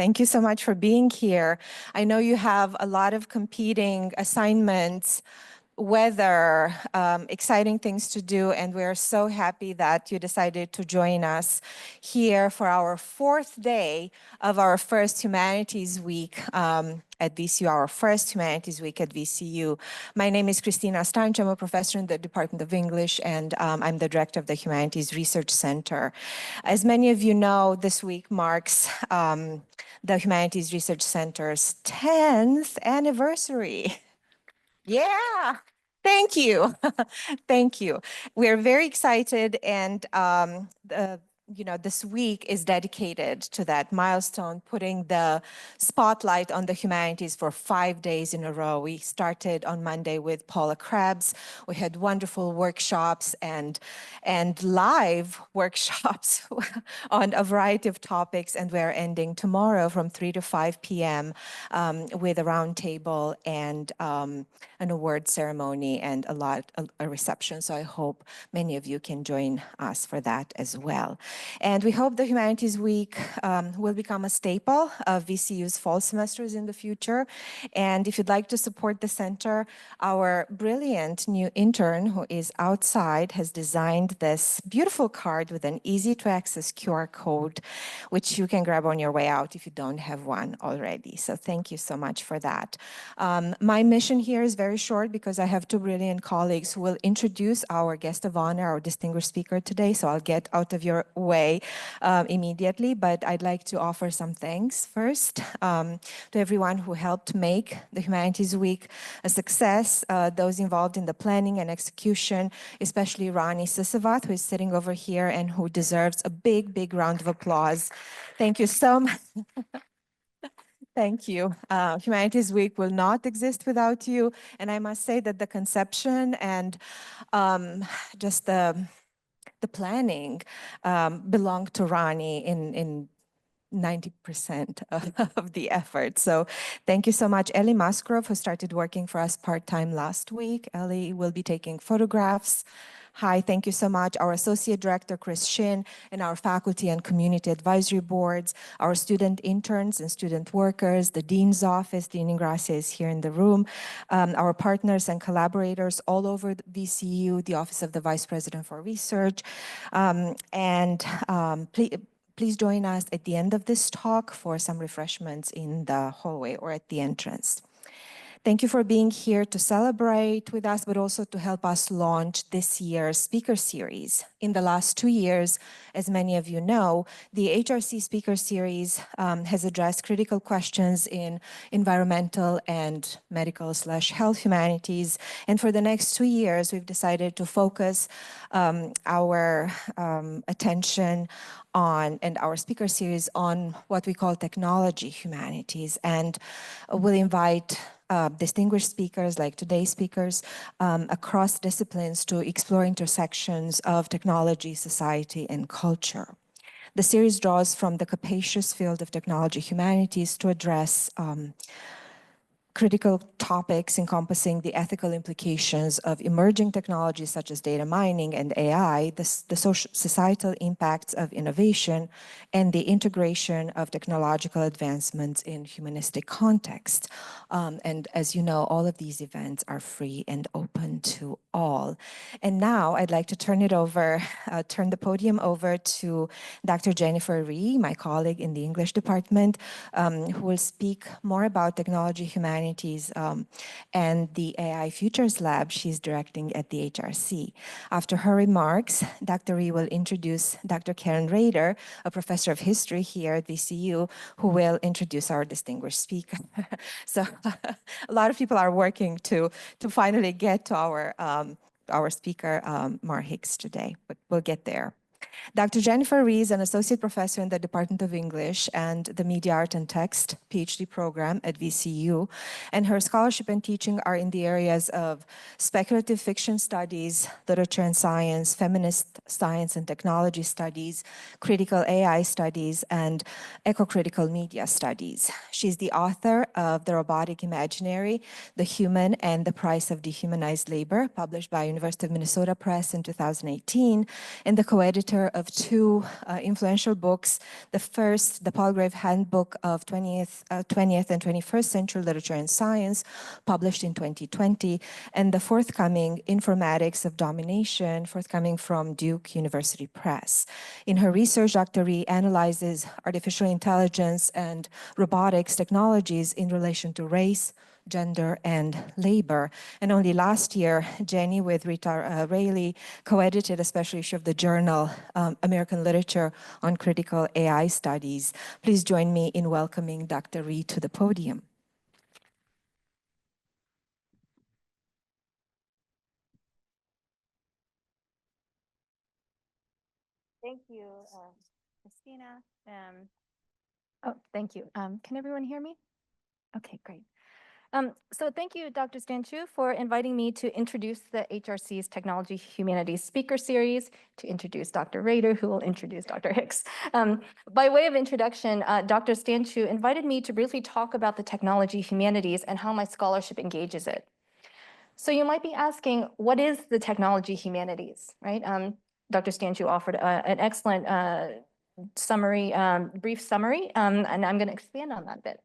Thank you so much for being here. I know you have a lot of competing assignments, weather, exciting things to do, and we're so happy that you decided to join us here for our fourth day of our first Humanities Week at VCU, our first Humanities Week at VCU. My name is Christina Stanch. I'm a professor in the Department of English, and I'm the director of the Humanities Research Center. As many of you know, this week marks the Humanities Research Center's 10th anniversary. Yeah, thank you. Thank you. We're very excited, and this week is dedicated to that milestone, putting the spotlight on the humanities for 5 days in a row. We started on Monday with Paula Krebs. We had wonderful workshops and live workshops on a variety of topics, and we're ending tomorrow from 3 to 5 p.m. With a roundtable and an award ceremony and a reception. So I hope many of you can join us for that as well. And we hope the Humanities Week will become a staple of VCU's fall semesters in the future. And if you'd like to support the center, our brilliant new intern who is outside has designed this beautiful card with an easy to access QR code, which you can grab on your way out if you don't have one already. So thank you so much for that. My mission here is very short because I have two brilliant colleagues who will introduce our guest of honor, our distinguished speaker today. So I'll get out of your way immediately, but I'd like to offer some thanks first to everyone who helped make the Humanities Week a success, those involved in the planning and execution, especially Rani Sisavath, who is sitting over here and who deserves a big, big round of applause. Thank you so much. Thank you. Humanities Week will not exist without you. And I must say that the conception and just the planning belong to Rani in 90% of the effort. So thank you so much. Ellie Musgrove, who started working for us part-time last week. Ellie will be taking photographs. Hi, thank you so much. Our Associate Director, Chris Shin, and our faculty and community advisory boards, our student interns and student workers, the Dean's Office, Dean Ingracia is here in the room, our partners and collaborators all over the VCU, the Office of the Vice President for Research, please join us at the end of this talk for some refreshments in the hallway or at the entrance. Thank you for being here to celebrate with us, but also to help us launch this year's speaker series. In the last 2 years, as many of you know, the HRC speaker series has addressed critical questions in environmental and medical/health humanities. And for the next 2 years, we've decided to focus our attention on, and our speaker series on, what we call technology humanities. And we'll invite distinguished speakers like today's speakers across disciplines to explore intersections of technology, society, and culture. The series draws from the capacious field of technology humanities to address critical topics encompassing the ethical implications of emerging technologies such as data mining and AI, the societal impacts of innovation, and the integration of technological advancements in humanistic context. And as you know, all of these events are free and open to all. And now I'd like to turn the podium over to Dr. Jennifer Rhee, my colleague in the English department, who will speak more about technology humanities and the AI Futures Lab she's directing at the HRC. After her remarks, Dr. Rhee will introduce Dr. Karen Rader, a professor of history here at VCU, who will introduce our distinguished speaker. So a lot of people are working to finally get to our speaker, Mar Hicks, today, but we'll get there. Dr. Jennifer Rhee is an associate professor in the Department of English and the Media, Art, and Text PhD program at VCU, and her scholarship and teaching are in the areas of speculative fiction studies, literature and science, feminist science and technology studies, critical AI studies, and eco-critical media studies. She's the author of The Robotic Imaginary, The Human and the Price of Dehumanized Labor, published by University of Minnesota Press in 2018, and the co-editor author of two influential books. The first, the Palgrave Handbook of 20th and 21st Century Literature and Science, published in 2020, and the forthcoming Informatics of Domination, forthcoming from Duke University Press. In her research, Dr. Rhee analyzes artificial intelligence and robotics technologies in relation to race, gender, and labor. And only last year, Jenny with Rhee co-edited a special issue of the journal American Literature on Critical AI Studies. Please join me in welcoming Dr. Rhee to the podium. Thank you, Christina. Oh, thank you. Can everyone hear me? Okay, great. So thank you, Dr. Stanchu, for inviting me to introduce the HRC's Technology Humanities Speaker Series, to introduce Dr. Rader, who will introduce Dr. Hicks. By way of introduction, Dr. Stanchu invited me to briefly talk about the technology humanities and how my scholarship engages it. So you might be asking, what is the technology humanities, right? Dr. Stanchu offered an excellent summary, brief summary, and I'm going to expand on that a bit.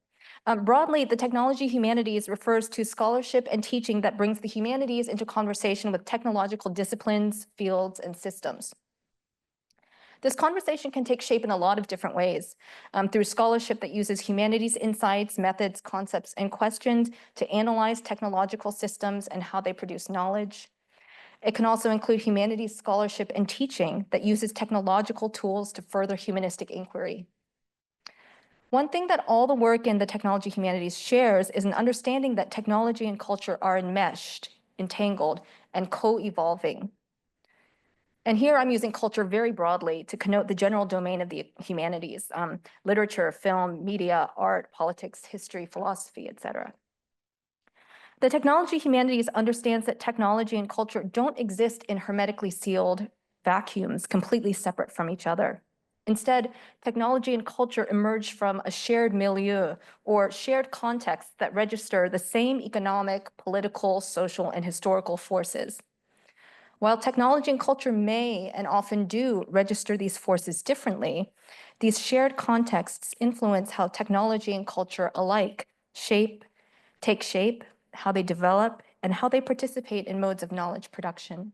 Broadly, the technology humanities refers to scholarship and teaching that brings the humanities into conversation with technological disciplines, fields, and systems. This conversation can take shape in a lot of different ways, through scholarship that uses humanities insights, methods, concepts, and questions to analyze technological systems and how they produce knowledge. It can also include humanities scholarship and teaching that uses technological tools to further humanistic inquiry. One thing that all the work in the technology humanities shares is an understanding that technology and culture are enmeshed, entangled, and co-evolving. And here I'm using culture very broadly to connote the general domain of the humanities, literature, film, media, art, politics, history, philosophy, etc. The technology humanities understands that technology and culture don't exist in hermetically sealed vacuums, completely separate from each other. Instead, technology and culture emerge from a shared milieu or shared contexts that register the same economic, political, social, and historical forces. While technology and culture may and often do register these forces differently, these shared contexts influence how technology and culture alike take shape, how they develop, and how they participate in modes of knowledge production.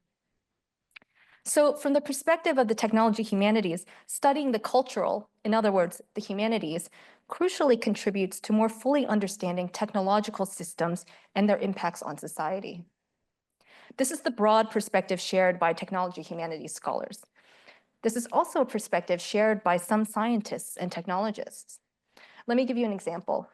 So from the perspective of the technology humanities, studying the cultural, in other words, the humanities, crucially contributes to more fully understanding technological systems and their impacts on society. This is the broad perspective shared by technology humanities scholars. This is also a perspective shared by some scientists and technologists. Let me give you an example.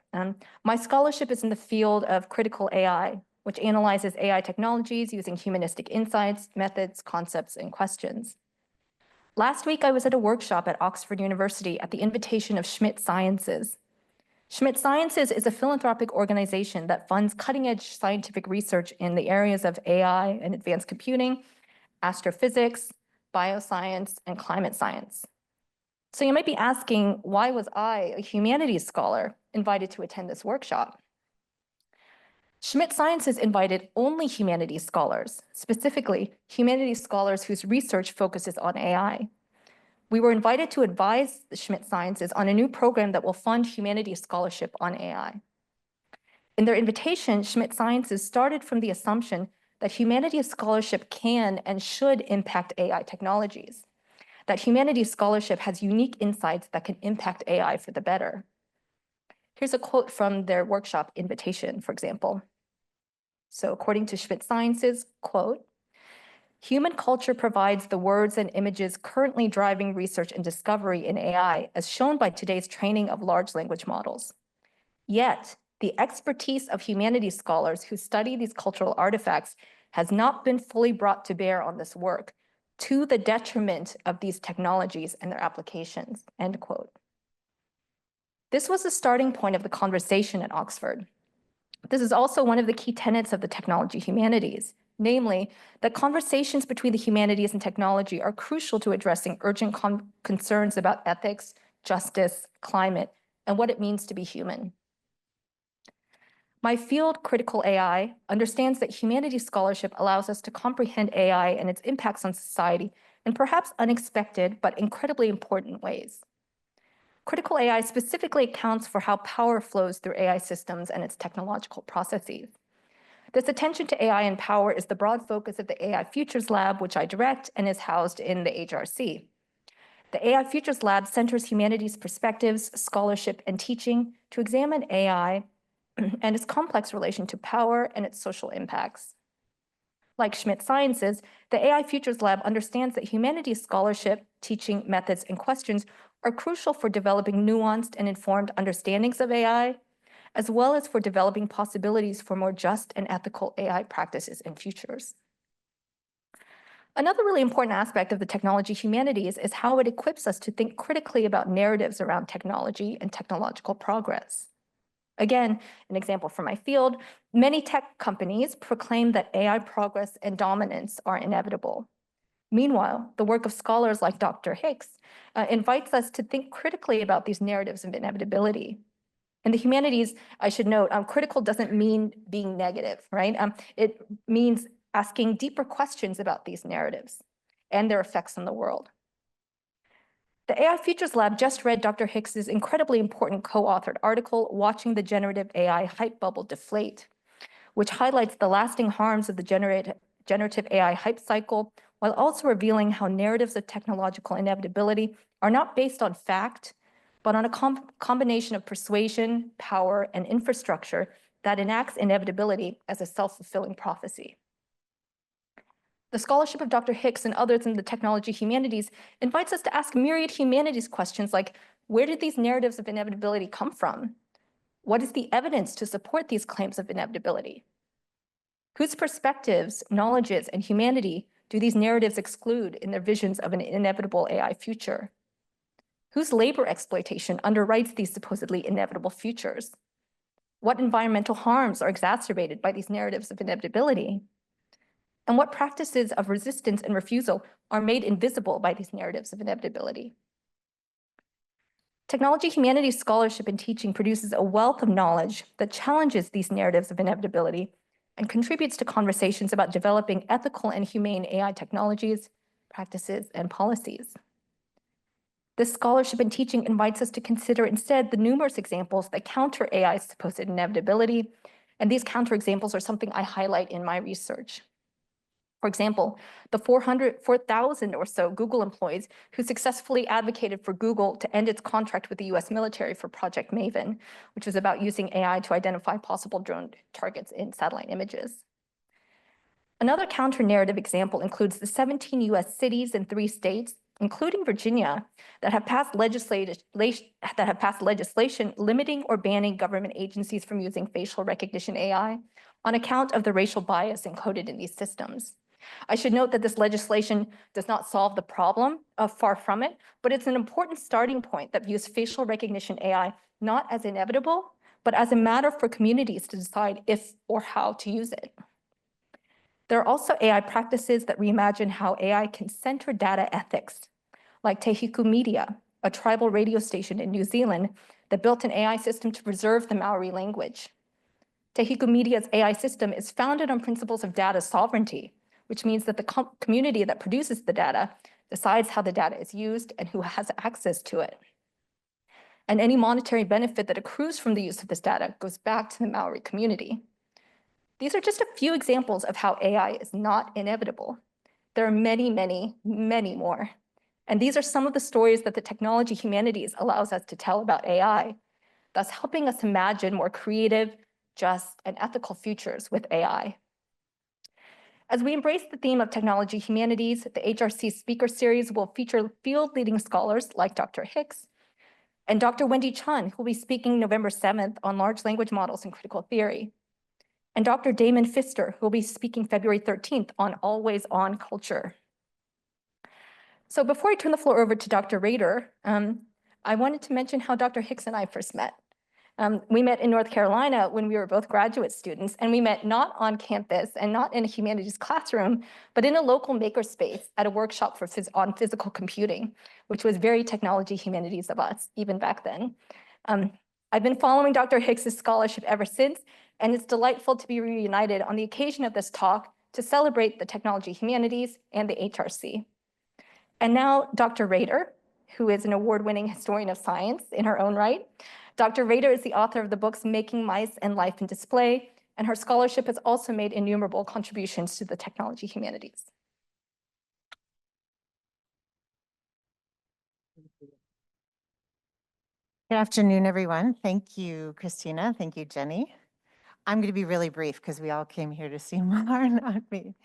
My scholarship is in the field of critical AI, which analyzes AI technologies using humanistic insights, methods, concepts, and questions. Last week, I was at a workshop at Oxford University at the invitation of Schmidt Sciences. Schmidt Sciences is a philanthropic organization that funds cutting-edge scientific research in the areas of AI and advanced computing, astrophysics, bioscience, and climate science. So you might be asking, why was I, a humanities scholar, invited to attend this workshop? Schmidt Sciences invited only humanities scholars, specifically humanities scholars whose research focuses on AI. We were invited to advise the Schmidt Sciences on a new program that will fund humanities scholarship on AI. In their invitation, Schmidt Sciences started from the assumption that humanities scholarship can and should impact AI technologies, that humanities scholarship has unique insights that can impact AI for the better. Here's a quote from their workshop invitation, for example. So according to Schmidt Sciences, quote, "Human culture provides the words and images currently driving research and discovery in AI, as shown by today's training of large language models. Yet, the expertise of humanities scholars who study these cultural artifacts has not been fully brought to bear on this work, to the detriment of these technologies and their applications," end quote. This was the starting point of the conversation at Oxford. This is also one of the key tenets of the technology humanities, namely that conversations between the humanities and technology are crucial to addressing urgent concerns about ethics, justice, climate, and what it means to be human. My field, critical AI, understands that humanities scholarship allows us to comprehend AI and its impacts on society in perhaps unexpected but incredibly important ways. Critical AI specifically accounts for how power flows through AI systems and its technological processes. This attention to AI and power is the broad focus of the AI Futures Lab, which I direct and is housed in the HRC. The AI Futures Lab centers humanities perspectives, scholarship, and teaching to examine AI and its complex relation to power and its social impacts. Like Schmidt Sciences, the AI Futures Lab understands that humanities scholarship, teaching methods, and questions are crucial for developing nuanced and informed understandings of AI, as well as for developing possibilities for more just and ethical AI practices and futures. Another really important aspect of the technology humanities is how it equips us to think critically about narratives around technology and technological progress. Again, an example from my field, many tech companies proclaim that AI progress and dominance are inevitable. Meanwhile, the work of scholars like Dr. Hicks invites us to think critically about these narratives of inevitability. In the humanities, I should note, critical doesn't mean being negative, right? It means asking deeper questions about these narratives and their effects on the world. The AI Futures Lab just read Dr. Hicks's incredibly important co-authored article, Watching the Generative AI Hype Bubble Deflate, which highlights the lasting harms of the generative AI hype cycle, while also revealing how narratives of technological inevitability are not based on fact, but on a combination of persuasion, power, and infrastructure that enacts inevitability as a self-fulfilling prophecy. The scholarship of Dr. Hicks and others in the technology humanities invites us to ask myriad humanities questions like, where did these narratives of inevitability come from? What is the evidence to support these claims of inevitability? Whose perspectives, knowledges, and humanity do these narratives exclude in their visions of an inevitable AI future? Whose labor exploitation underwrites these supposedly inevitable futures? What environmental harms are exacerbated by these narratives of inevitability? And what practices of resistance and refusal are made invisible by these narratives of inevitability? Technology humanities scholarship and teaching produces a wealth of knowledge that challenges these narratives of inevitability and contributes to conversations about developing ethical and humane AI technologies, practices, and policies. This scholarship and teaching invites us to consider instead the numerous examples that counter AI's supposed inevitability, and these counterexamples are something I highlight in my research. For example, the 4,000 or so Google employees who successfully advocated for Google to end its contract with the US military for Project Maven, which was about using AI to identify possible drone targets in satellite images. Another counter-narrative example includes the 17 US cities and 3 states, including Virginia, that have passed legislation limiting or banning government agencies from using facial recognition AI on account of the racial bias encoded in these systems. I should note that this legislation does not solve the problem, far from it, but it's an important starting point that views facial recognition AI not as inevitable, but as a matter for communities to decide if or how to use it. There are also AI practices that reimagine how AI can center data ethics, like Te Hiku Media, a tribal radio station in New Zealand that built an AI system to preserve the Maori language. Te Hiku Media's AI system is founded on principles of data sovereignty, which means that the community that produces the data decides how the data is used and who has access to it. And any monetary benefit that accrues from the use of this data goes back to the Maori community. These are just a few examples of how AI is not inevitable. There are many, many, many more. And these are some of the stories that the technology humanities allows us to tell about AI, thus helping us imagine more creative, just, and ethical futures with AI. As we embrace the theme of technology humanities, the HRC speaker series will feature field-leading scholars like Dr. Hicks and Dr. Wendy Chun, who will be speaking November 7th on large language models and critical theory, and Dr. Damon Pfister, who will be speaking February 13th on always-on culture. So before I turn the floor over to Dr. Rader, I wanted to mention how Dr. Hicks and I first met. We met in North Carolina when we were both graduate students, and we met not on campus and not in a humanities classroom, but in a local makerspace at a workshop on physical computing, which was very technology humanities of us, even back then. I've been following Dr. Hicks's scholarship ever since, and it's delightful to be reunited on the occasion of this talk to celebrate the technology humanities and the HRC. And now Dr. Rader, who is an award-winning historian of science in her own right. Dr. Rader is the author of the books Making Mice and Life in Display, and her scholarship has also made innumerable contributions to the technology humanities. Good afternoon, everyone. Thank you, Christina. Thank you, Jenny. I'm going to be really brief because we all came here to see Mar, not me.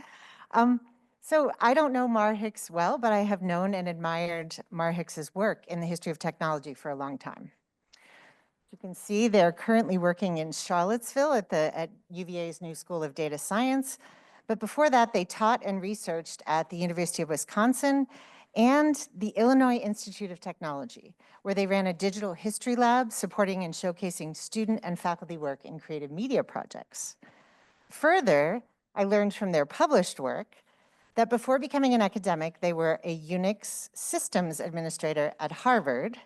So I don't know Mar Hicks well, but I have known and admired Mar Hicks's work in the history of technology for a long time. You can see they're currently working in Charlottesville at UVA's New School of Data Science. But before that, they taught and researched at the University of Wisconsin and the Illinois Institute of Technology, where they ran a digital history lab supporting and showcasing student and faculty work in creative media projects. Further, I learned from their published work that before becoming an academic, they were a Unix systems administrator at Harvard,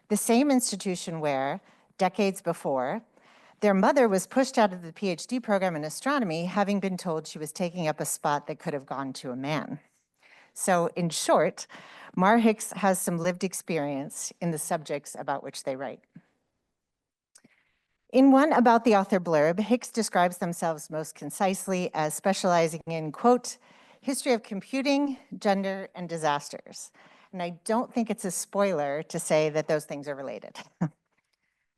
the same institution where, decades before, their mother was pushed out of the PhD program in astronomy, having been told she was taking up a spot that could have gone to a man. So in short, Mar Hicks has some lived experience in the subjects about which they write. In one About the Author blurb, Hicks describes themselves most concisely as specializing in, quote, history of computing, gender, and disasters. And I don't think it's a spoiler to say that those things are related.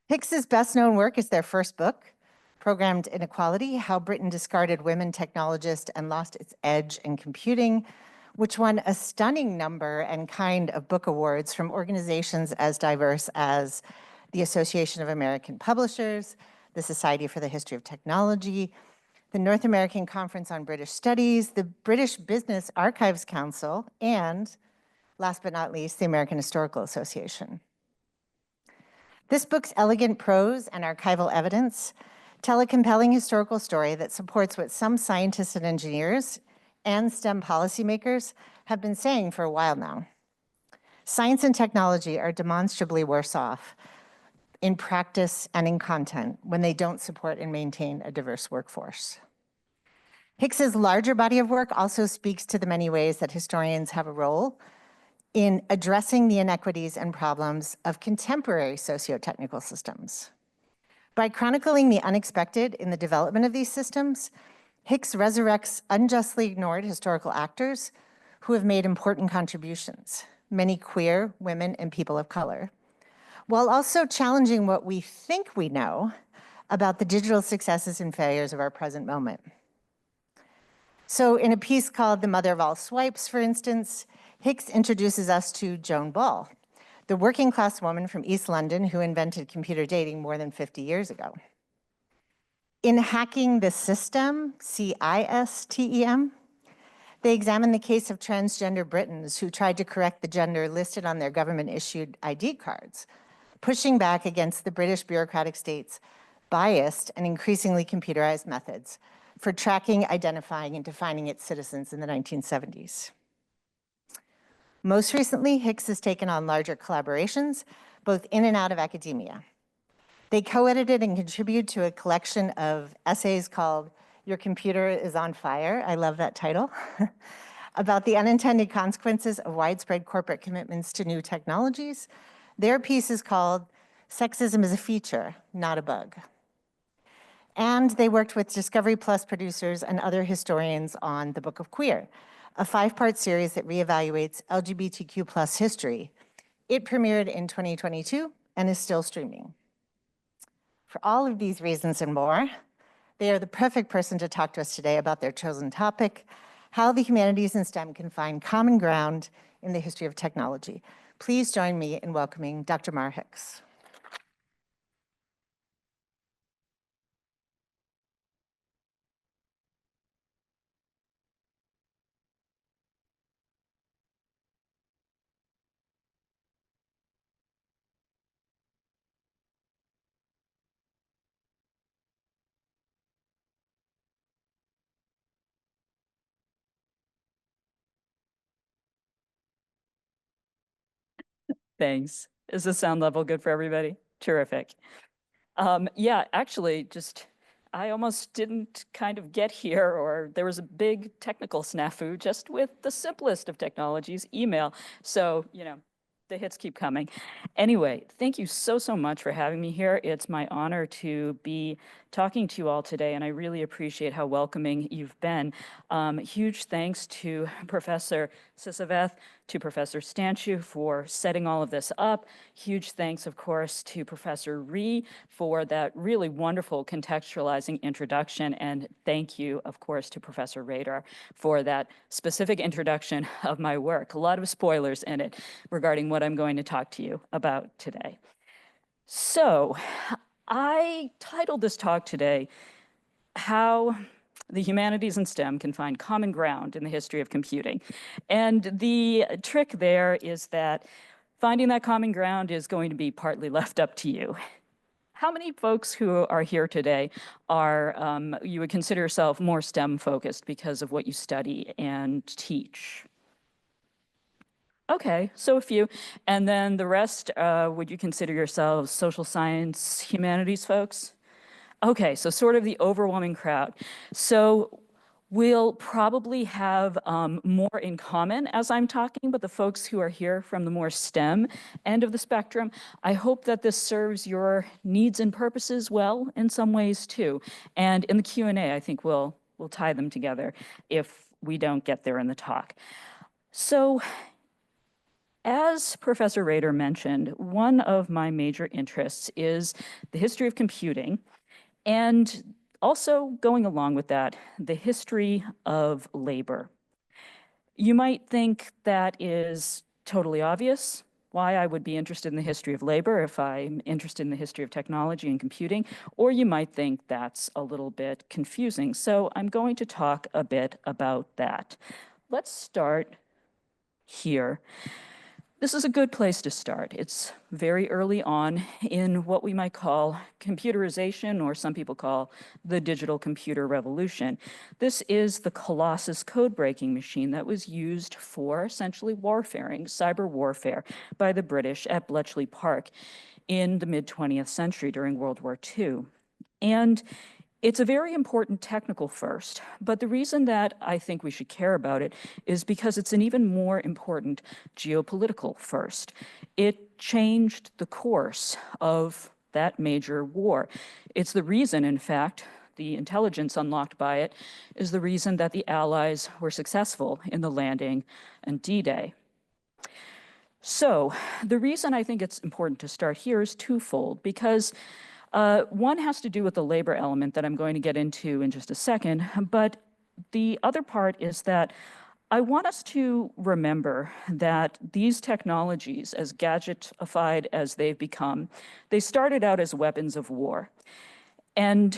Hicks's best known work is their first book, Programmed Inequality: How Britain Discarded Women Technologists and Lost Its Edge in Computing, which won a stunning number and kind of book awards from organizations as diverse as the Association of American Publishers, the Society for the History of Technology, the North American Conference on British Studies, the British Business Archives Council, and last but not least, the American Historical Association. This book's elegant prose and archival evidence tell a compelling historical story that supports what some scientists and engineers and STEM policymakers have been saying for a while now. Science and technology are demonstrably worse off in practice and in content when they don't support and maintain a diverse workforce. Hicks's larger body of work also speaks to the many ways that historians have a role in addressing the inequities and problems of contemporary socio-technical systems. By chronicling the unexpected in the development of these systems, Hicks resurrects unjustly ignored historical actors who have made important contributions, many queer, women, and people of color, while also challenging what we think we know about the digital successes and failures of our present moment. So in a piece called The Mother of All Swipes, for instance, Hicks introduces us to Joan Ball, the working class woman from East London who invented computer dating more than 50 years ago. In Hacking the System, CISTEM, they examine the case of transgender Britons who tried to correct the gender listed on their government-issued ID cards, pushing back against the British bureaucratic state's biased and increasingly computerized methods for tracking, identifying, and defining its citizens in the 1970s. Most recently, Hicks has taken on larger collaborations, both in and out of academia. They co-edited and contributed to a collection of essays called Your Computer is on Fire, I love that title, about the unintended consequences of widespread corporate commitments to new technologies. Their piece is called Sexism is a Feature, Not a Bug. And they worked with Discovery Plus producers and other historians on The Book of Queer, a 5-part series that reevaluates LGBTQ plus history. It premiered in 2022 and is still streaming. For all of these reasons and more, they are the perfect person to talk to us today about their chosen topic, how the humanities and STEM can find common ground in the history of technology. Please join me in welcoming Dr. Mar Hicks. Thanks. Is the sound level good for everybody? Terrific. Yeah, actually, just I almost didn't kind of get here, or there was a big technical snafu just with the simplest of technologies, email. So, the hits keep coming. Anyway, thank you so, so much for having me here. It's my honor to be talking to you all today, and I really appreciate how welcoming you've been. Huge thanks to Professor Sisaveth, to Professor Stanchu for setting all of this up. Huge thanks, of course, to Professor Rhee for that really wonderful contextualizing introduction. And thank you, of course, to Professor Rader for that specific introduction of my work. A lot of spoilers in it regarding what I'm going to talk to you about today. So I titled this talk today, How the Humanities and STEM Can Find Common Ground in the History of Computing. And the trick there is that finding that common ground is going to be partly left up to you. How many folks who are here today are, you would consider yourself more STEM focused because of what you study and teach? Okay, so a few. And then the rest, would you consider yourselves social science, humanities folks? Okay, so sort of the overwhelming crowd. So we'll probably have more in common as I'm talking, but the folks who are here from the more STEM end of the spectrum, I hope that this serves your needs and purposes well in some ways too. And in the Q&A, I think we'll tie them together if we don't get there in the talk. So as Professor Rader mentioned, one of my major interests is the history of computing, and also going along with that, the history of labor. You might think that is totally obvious, why I would be interested in the history of labor if I'm interested in the history of technology and computing, or you might think that's a little bit confusing. So I'm going to talk a bit about that. Let's start here. This is a good place to start. It's very early on in what we might call computerization, or some people call the digital computer revolution. This is the Colossus code-breaking machine that was used for essentially warfaring, cyber warfare, by the British at Bletchley Park in the mid-20th century during World War II. And it's a very important technical first, but the reason that I think we should care about it is because it's an even more important geopolitical first. It changed the course of that major war. It's the reason, in fact, the intelligence unlocked by it is the reason that the Allies were successful in the landing on D-Day. So the reason I think it's important to start here is twofold, because one has to do with the labor element that I'm going to get into in just a second, but the other part is that I want us to remember that these technologies, as gadgetified as they've become, they started out as weapons of war. And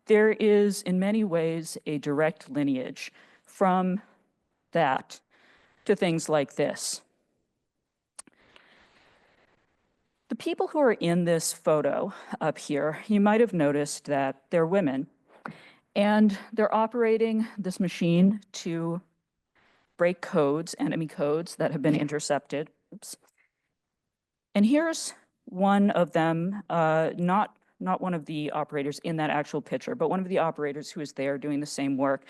there is, in many ways, a direct lineage from that to things like this. The people who are in this photo up here, you might have noticed that they're women, and they're operating this machine to break codes, enemy codes that have been intercepted. Oops. And here's one of them, not one of the operators in that actual picture, but one of the operators who is there doing the same work,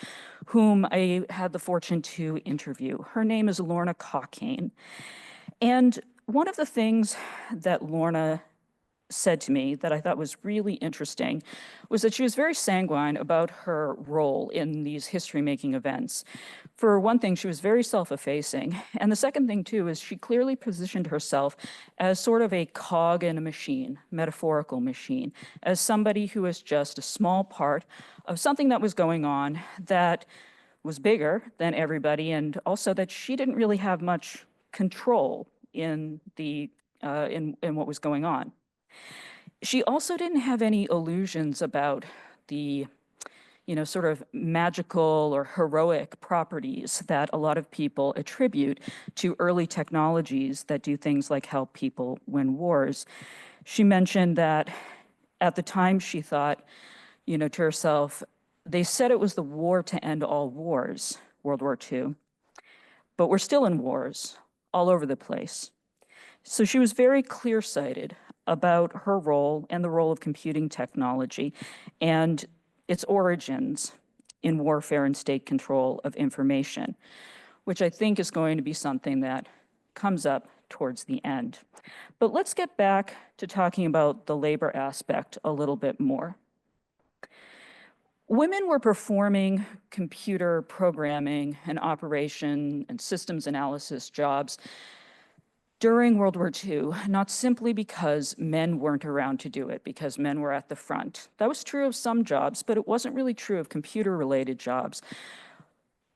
whom I had the fortune to interview. Her name is Lorna Cockayne. And one of the things that Lorna said to me that I thought was really interesting was that she was very sanguine about her role in these history-making events. For one thing, she was very self-effacing. And the second thing, too, is she clearly positioned herself as sort of a cog in a machine, metaphorical machine, as somebody who is just a small part of something that was going on that was bigger than everybody, and also that she didn't really have much control in what was going on. She also didn't have any illusions about the, sort of magical or heroic properties that a lot of people attribute to early technologies that do things like help people win wars. She mentioned that at the time she thought, to herself, they said it was the war to end all wars, World War II, but we're still in wars all over the place. So she was very clear-sighted about her role and the role of computing technology. And its origins in warfare and state control of information, which I think is going to be something that comes up towards the end. But let's get back to talking about the labor aspect a little bit more. Women were performing computer programming and operation and systems analysis jobs during World War II, not simply because men weren't around to do it, because men were at the front. That was true of some jobs, but it wasn't really true of computer-related jobs.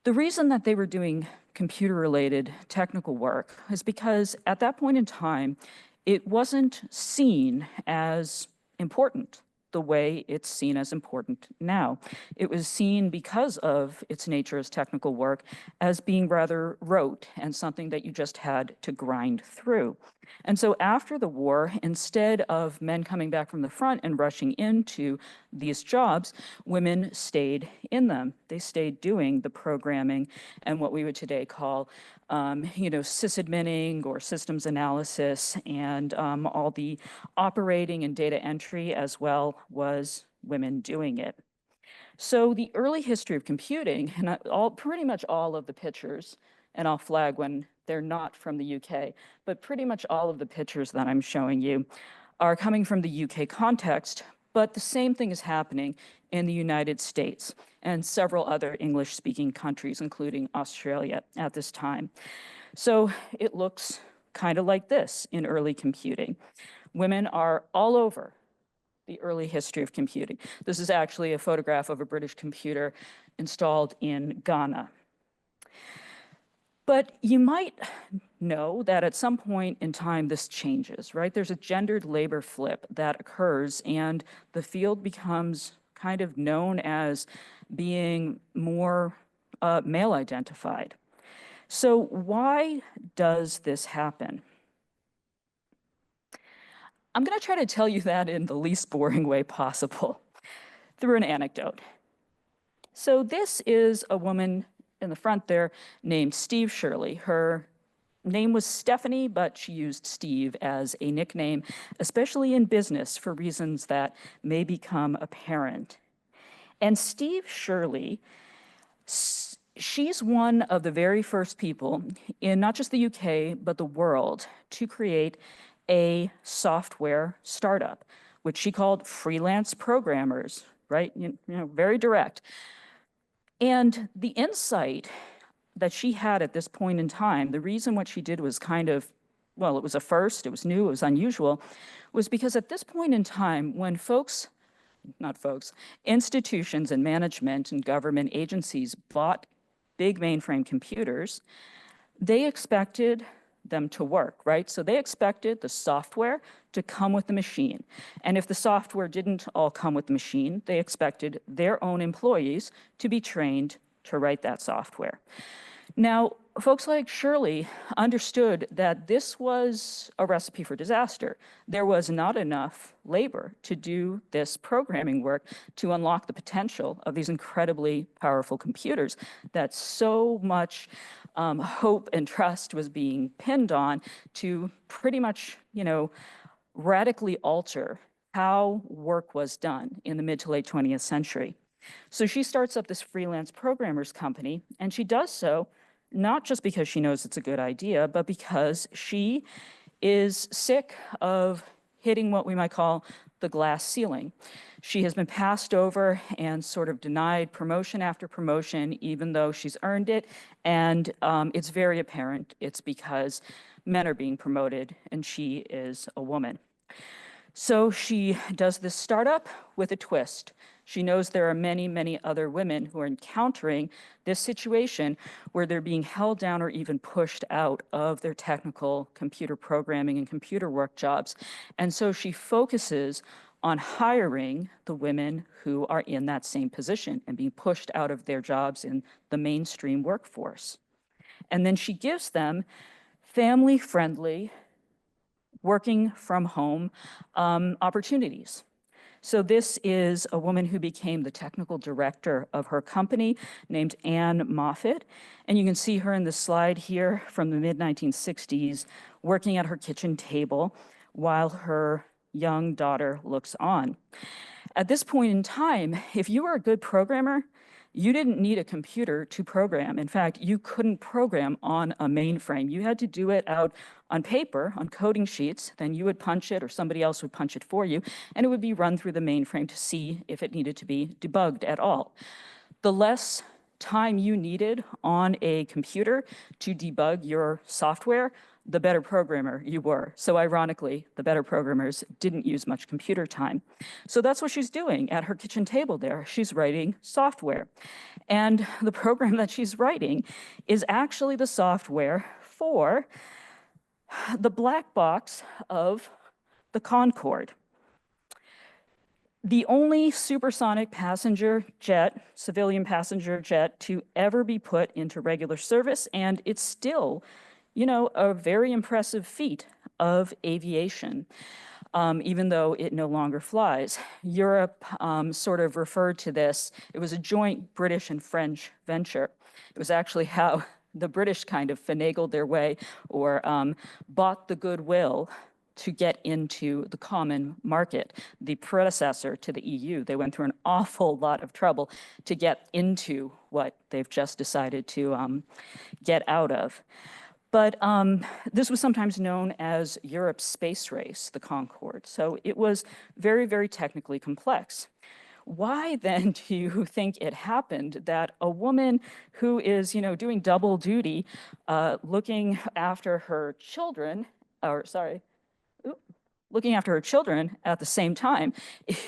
The reason that they were doing computer-related technical work is because at that point in time, it wasn't seen as important the way it's seen as important now. It was seen, because of its nature as technical work, as being rather rote and something that you just had to grind through. And so after the war, instead of men coming back from the front and rushing into these jobs, women stayed in them. They stayed doing the programming and what we would today call sysadminning or systems analysis, and all the operating and data entry as well was women doing it. So the early history of computing, and pretty much all of the pictures, and I'll flag when they're not from the UK, but pretty much all of the pictures that I'm showing you are coming from the UK context, but the same thing is happening in the United States and several other English-speaking countries, including Australia at this time. So it looks kind of like this in early computing. Women are all over the early history of computing. This is actually a photograph of a British computer installed in Ghana. But you might know that at some point in time this changes, right? There's a gendered labor flip that occurs, and the field becomes kind of known as being more male identified. So why does this happen? I'm going to try to tell you that in the least boring way possible through an anecdote. So this is a woman in the front there named Steve Shirley. Her name was Stephanie, but she used Steve as a nickname, especially in business for reasons that may become apparent. And Steve Shirley, she's one of the very first people in not just the UK, but the world to create a software startup, which she called freelance programmers, right? Very direct. And the insight that she had at this point in time, the reason what she did was kind of, well, it was a first, it was new, it was unusual, was because at this point in time, when institutions and management and government agencies bought big mainframe computers, they expected them to work, right? So they expected the software to come with the machine. And if the software didn't all come with the machine, they expected their own employees to be trained to write that software. Now, folks like Shirley understood that this was a recipe for disaster. There was not enough labor to do this programming work to unlock the potential of these incredibly powerful computers that so much hope and trust was being pinned on to pretty much, radically alter how work was done in the mid to late 20th century. So she starts up this freelance programmers company, and she does so not just because she knows it's a good idea, but because she is sick of hitting what we might call the glass ceiling. She has been passed over and sort of denied promotion after promotion, even though she's earned it. And it's very apparent it's because men are being promoted and she is a woman. So she does this startup with a twist. She knows there are many, many other women who are encountering this situation where they're being held down or even pushed out of their technical computer programming and computer work jobs. And so she focuses on hiring the women who are in that same position and being pushed out of their jobs in the mainstream workforce. And then she gives them family-friendly, working from home opportunities. So this is a woman who became the technical director of her company named Anne Moffat. And you can see her in the slide here from the mid-1960s, working at her kitchen table while her young daughter looks on. At this point in time, if you were a good programmer, you didn't need a computer to program. In fact, you couldn't program on a mainframe. You had to do it out on paper, on coding sheets, then you would punch it or somebody else would punch it for you, and it would be run through the mainframe to see if it needed to be debugged at all. The less time you needed on a computer to debug your software, the better programmer you were. So ironically, the better programmers didn't use much computer time. So that's what she's doing at her kitchen table there. She's writing software. And the program that she's writing is actually the software for the black box of the Concorde. The only supersonic passenger jet, civilian passenger jet, to ever be put into regular service, and it's still, you know, a very impressive feat of aviation, even though it no longer flies. Europe sort of referred to this. It was a joint British and French venture. It was actually how the British kind of finagled their way or bought the goodwill to get into the common market, the predecessor to the EU. They went through an awful lot of trouble to get into what they've just decided to get out of. But this was sometimes known as Europe's space race, the Concorde. So it was very, very technically complex. Why then do you think it happened that a woman who is, you know, doing double duty, looking after her children, looking after her children at the same time,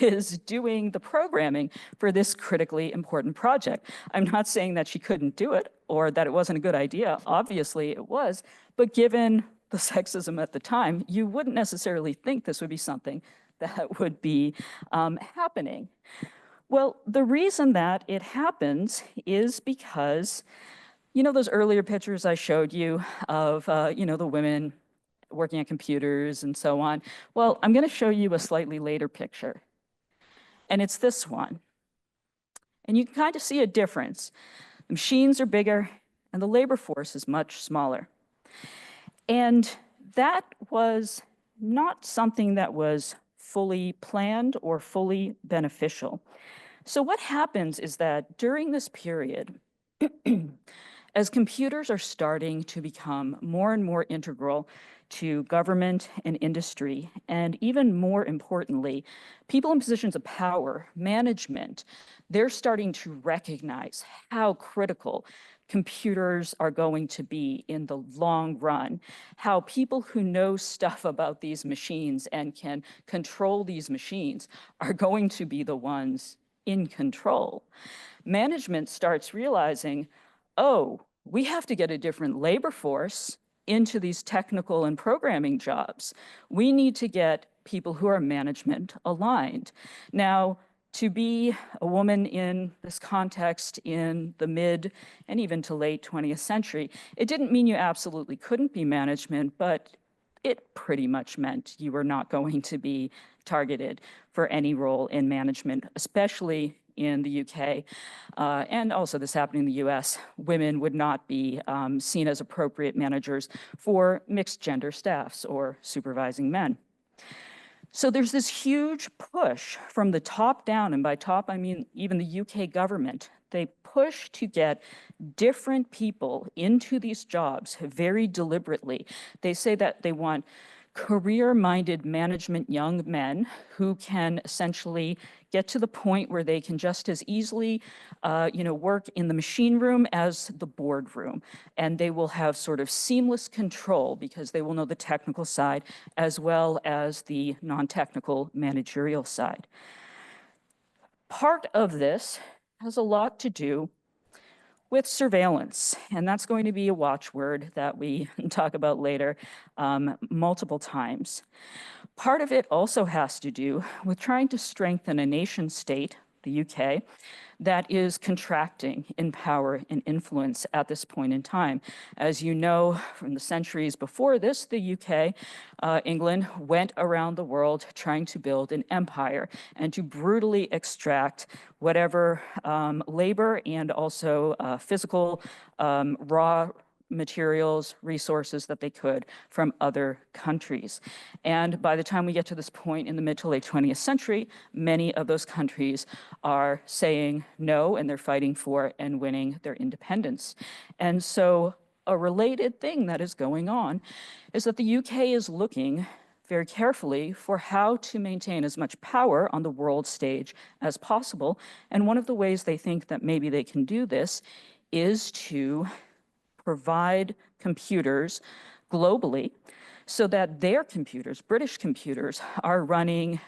is doing the programming for this critically important project? I'm not saying that she couldn't do it or that it wasn't a good idea. Obviously it was, but given the sexism at the time, you wouldn't necessarily think this would be something that would be happening. Well, the reason that it happens is because, you know, those earlier pictures I showed you of, you know, the women working at computers and so on. Well, I'm going to show you a slightly later picture. And it's this one. And you can kind of see a difference. The machines are bigger and the labor force is much smaller. And that was not something that was fully planned or fully beneficial. So what happens is that during this period, as computers are starting to become more and more integral to government and industry, and even more importantly, people in positions of power, management, they're starting to recognize how critical computers are going to be in the long run, how people who know stuff about these machines and can control these machines are going to be the ones in control. Management starts realizing, oh, we have to get a different labor force into these technical and programming jobs. We need to get people who are management aligned. Now, to be a woman in this context in the mid and even to late 20th century, it didn't mean you absolutely couldn't be management, but it pretty much meant you were not going to be targeted for any role in management, especially in the UK, and also this happened in the US. Women would not be seen as appropriate managers for mixed gender staffs or supervising men. So there's this huge push from the top down, and by top I mean even the UK government. They push to get different people into these jobs very deliberately. They say that they want career-minded management young men who can essentially get to the point where they can just as easily work in the machine room as the boardroom. And they will have sort of seamless control because they will know the technical side as well as the non-technical managerial side. Part of this has a lot to do with surveillance, and that's going to be a watchword that we talk about later multiple times. Part of it also has to do with trying to strengthen a nation state, the UK, that is contracting in power and influence at this point in time. As you know, from the centuries before this, the UK, England, went around the world trying to build an empire and to brutally extract whatever labor and also physical raw materials, resources that they could from other countries. And by the time we get to this point in the mid to late 20th century, many of those countries are saying no, and they're fighting for and winning their independence. And so a related thing that is going on is that the UK is looking very carefully for how to maintain as much power on the world stage as possible. And one of the ways they think that maybe they can do this is to provide computers globally so that their computers, British computers, are running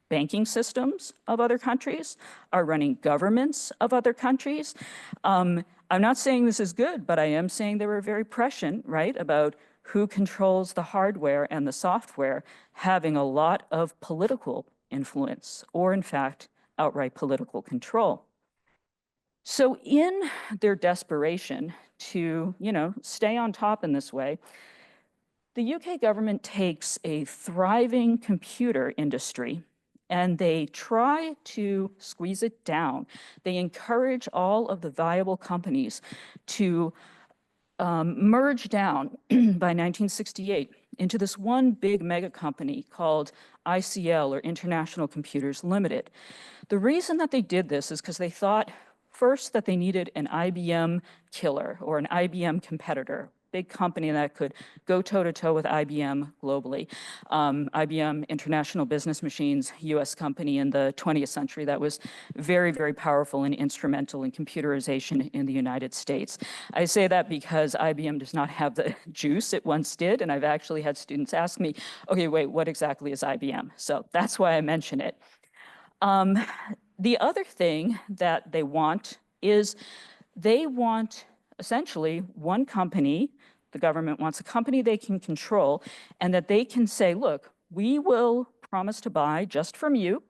banking systems of other countries, are running governments of other countries. I'm not saying this is good, but I am saying they were very prescient, right, about who controls the hardware and the software having a lot of political influence, or in fact, outright political control. So in their desperation to, stay on top in this way, the UK government takes a thriving computer industry and they try to squeeze it down. They encourage all of the viable companies to merge down by 1968 into this one big mega company called ICL, or International Computers Limited. The reason that they did this is because they thought first that they needed an IBM killer or an IBM competitor, big company that could go toe-to-toe with IBM globally. IBM, International Business Machines, US company in the 20th century that was very, very powerful and instrumental in computerization in the United States. I say that because IBM does not have the juice it once did, and I've actually had students ask me, okay, wait, what exactly is IBM? So that's why I mention it. The other thing that they want is they want essentially one company, the government wants a company they can control, and that they can say, look, we will promise to buy just from you,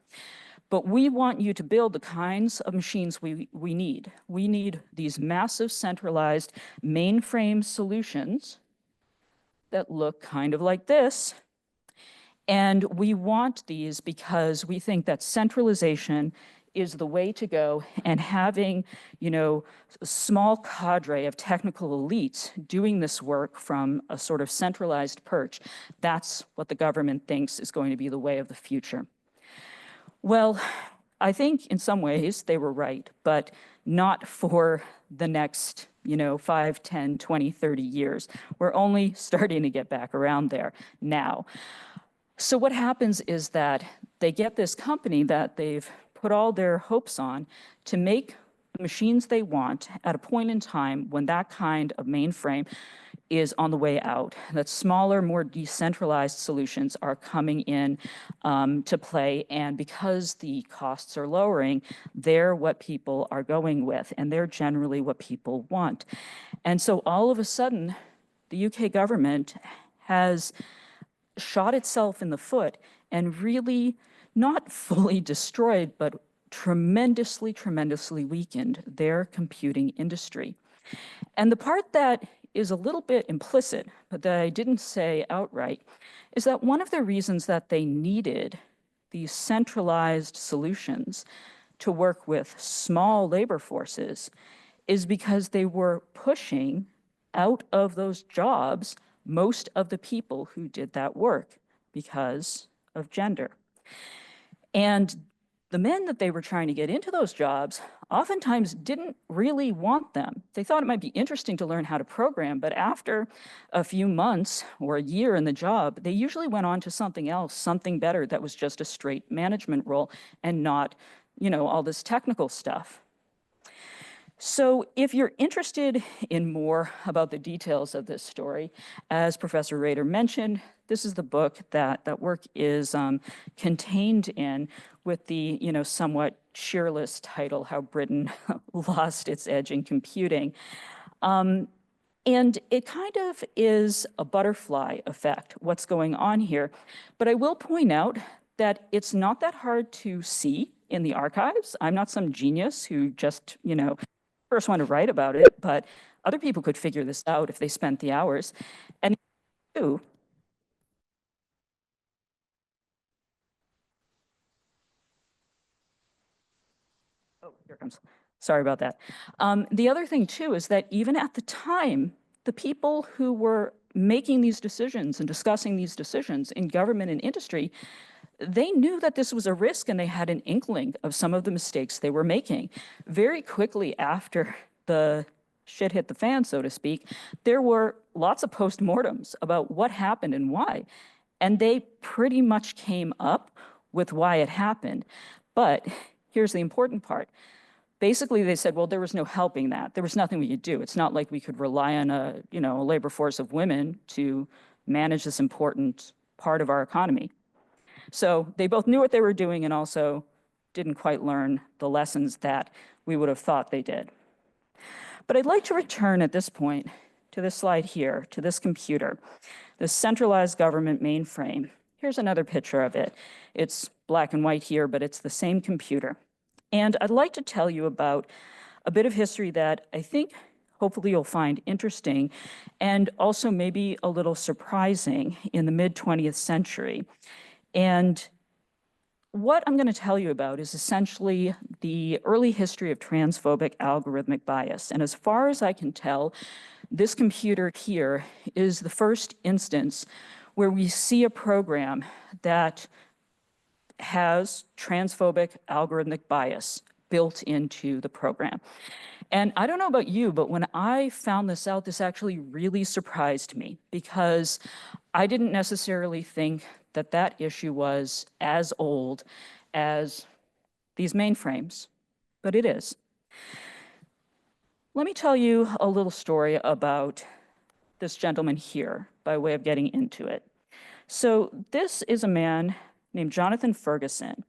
but we want you to build the kinds of machines we need. We need these massive centralized mainframe solutions that look kind of like this. And we want these because we think that centralization is the way to go, and having, a small cadre of technical elites doing this work from a sort of centralized perch, that's what the government thinks is going to be the way of the future. Well, I think in some ways they were right, but not for the next, 5, 10, 20, 30 years. We're only starting to get back around there now. So what happens is that they get this company that they've put all their hopes on to make the machines they want at a point in time when that kind of mainframe is on the way out, that smaller, more decentralized solutions are coming in to play. And because the costs are lowering, they're what people are going with, and they're generally what people want. And so all of a sudden, the UK government has shot itself in the foot and really not fully destroyed, but tremendously, tremendously weakened their computing industry. And the part that is a little bit implicit, but that I didn't say outright, is that one of the reasons that they needed these centralized solutions to work with small labor forces is because they were pushing out of those jobs most of the people who did that work because of gender. And the men that they were trying to get into those jobs oftentimes didn't really want them. They thought it might be interesting to learn how to program, but after a few months or a year in the job, they usually went on to something else, something better that was just a straight management role and not, all this technical stuff. So if you're interested in more about the details of this story, as Professor Rader mentioned, this is the book that work is contained in, with the somewhat cheerless title, How Britain Lost Its Edge in Computing. And it kind of is a butterfly effect, what's going on here. But I will point out that it's not that hard to see in the archives. I'm not some genius who just, first one to write about it, but other people could figure this out if they spent the hours. And do. Oh, here it comes. Sorry about that. The other thing too is that even at the time the people who were making these decisions and discussing these decisions in government and industry, they knew that this was a risk and they had an inkling of some of the mistakes they were making. Very quickly after the shit hit the fan, so to speak, there were lots of postmortems about what happened and why. And they pretty much came up with why it happened. But here's the important part. Basically, they said, well, there was no helping that. There was nothing we could do. It's not like we could rely on a labor force of women to manage this important part of our economy. So they both knew what they were doing and also didn't quite learn the lessons that we would have thought they did. But I'd like to return at this point to this slide here, to this computer, this centralized government mainframe. Here's another picture of it. It's black and white here, but it's the same computer. And I'd like to tell you about a bit of history that I think hopefully you'll find interesting and also maybe a little surprising in the mid-20th century. And what I'm going to tell you about is essentially the early history of transphobic algorithmic bias. And as far as I can tell, this computer here is the first instance where we see a program that has transphobic algorithmic bias built into the program. And I don't know about you, but when I found this out, this actually really surprised me because I didn't necessarily think that that issue was as old as these mainframes, but it is. Let me tell you a little story about this gentleman here by way of getting into it. So this is a man named Jonathan Ferguson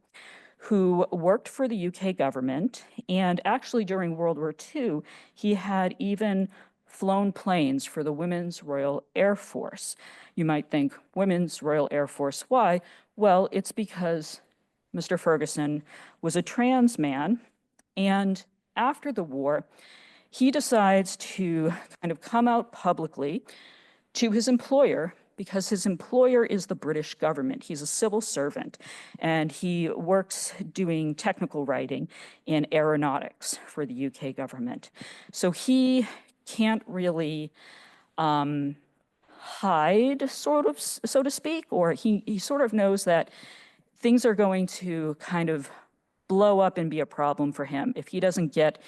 who worked for the UK government, and actually during World War II, he had even flown planes for the Women's Royal Air Force. You might think, Women's Royal Air Force, why? Well, it's because Mr. Ferguson was a trans man, and after the war, he decides to kind of come out publicly to his employer because his employer is the British government. He's a civil servant, and he works doing technical writing in aeronautics for the UK government. So he can't really hide, sort of, so to speak, or he sort of knows that things are going to kind of blow up and be a problem for him if he doesn't get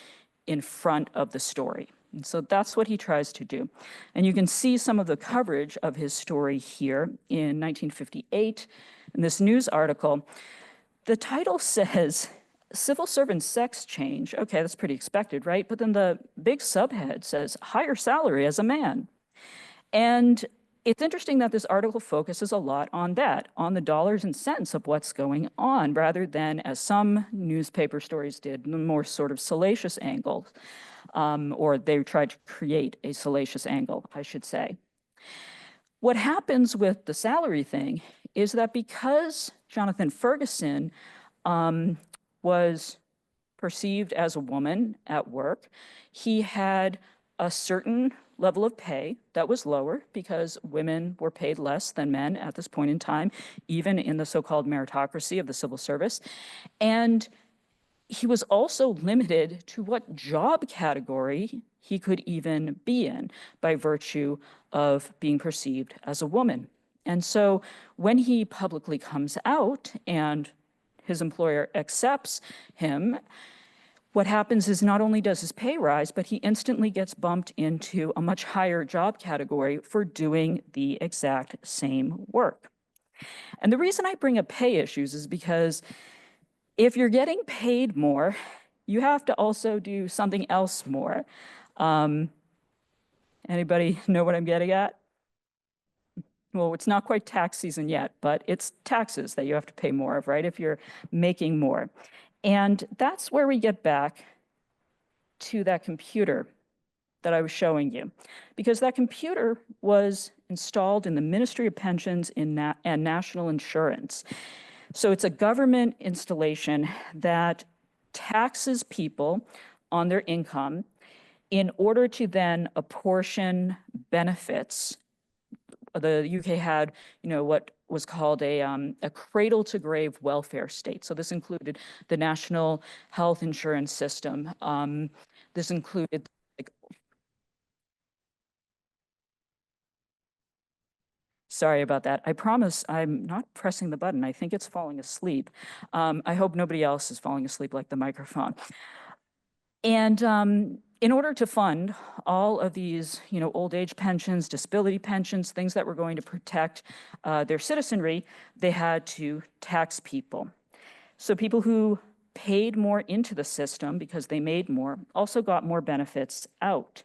in front of the story. And so that's what he tries to do. And you can see some of the coverage of his story here in 1958 in this news article. The title says, Civil Servant Sex Change. Okay, that's pretty expected, right? But then the big subhead says, higher salary as a man. And it's interesting that this article focuses a lot on that, on the dollars and cents of what's going on, rather than, as some newspaper stories did, the more sort of salacious angle, or they tried to create a salacious angle, I should say. What happens with the salary thing is that because Jonathan Ferguson was perceived as a woman at work, he had a certain level of pay that was lower because women were paid less than men at this point in time, even in the so-called meritocracy of the civil service. And he was also limited to what job category he could even be in by virtue of being perceived as a woman. And so when he publicly comes out and his employer accepts him, what happens is not only does his pay rise, but he instantly gets bumped into a much higher job category for doing the exact same work. And the reason I bring up pay issues is because if you're getting paid more, you have to also do something else more. Anybody know what I'm getting at? Well, it's not quite tax season yet, but it's taxes that you have to pay more of, right? If you're making more. And that's where we get back to that computer that I was showing you, because that computer was installed in the Ministry of Pensions and National Insurance. So it's a government installation that taxes people on their income in order to then apportion benefits. The UK had, what was called a cradle-to-grave welfare state. So this included the national health insurance system. This included Sorry about that. I promise I'm not pressing the button. I think it's falling asleep. I hope nobody else is falling asleep like the microphone. And in order to fund all of these, old age pensions, disability pensions, things that were going to protect their citizenry, they had to tax people. So people who paid more into the system because they made more also got more benefits out.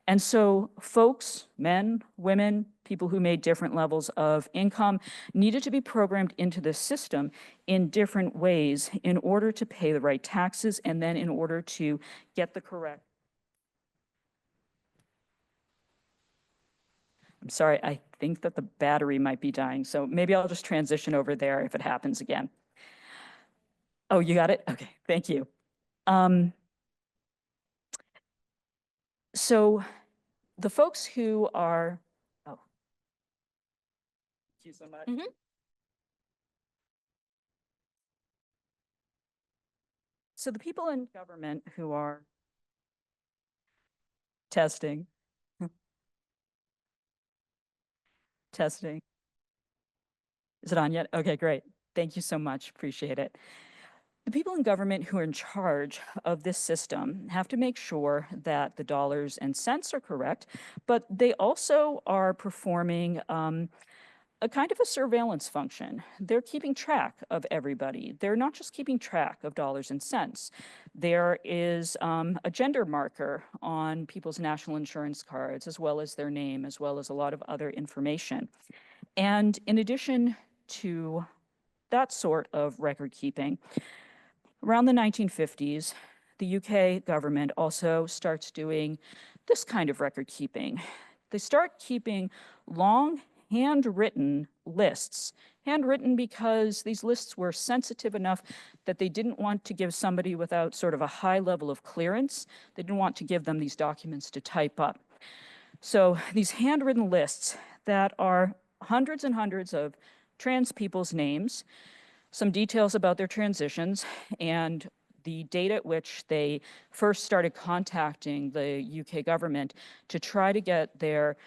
And so folks, men, women, people who made different levels of income needed to be programmed into the system in different ways in order to pay the right taxes and then in order to get the correct. I'm sorry, I think that the battery might be dying, so maybe I'll just transition over there if it happens again. Oh, you got it? Okay, thank you. So the folks who are, oh, thank you so much. So the people in government who are testing, testing. Is it on yet? Okay, great. Thank you so much. Appreciate it. The people in government who are in charge of this system have to make sure that the dollars and cents are correct, but they also are performing a kind of a surveillance function. They're keeping track of everybody. They're not just keeping track of dollars and cents. There is a gender marker on people's national insurance cards, as well as their name, as well as a lot of other information. And in addition to that sort of record keeping, around the 1950s, the UK government also starts doing this kind of record keeping. They start keeping long handwritten lists. Handwritten because these lists were sensitive enough that they didn't want to give somebody without sort of a high level of clearance. They didn't want to give them these documents to type up. So these handwritten lists that are hundreds and hundreds of trans people's names, some details about their transitions, and the date at which they first started contacting the UK government to try to get their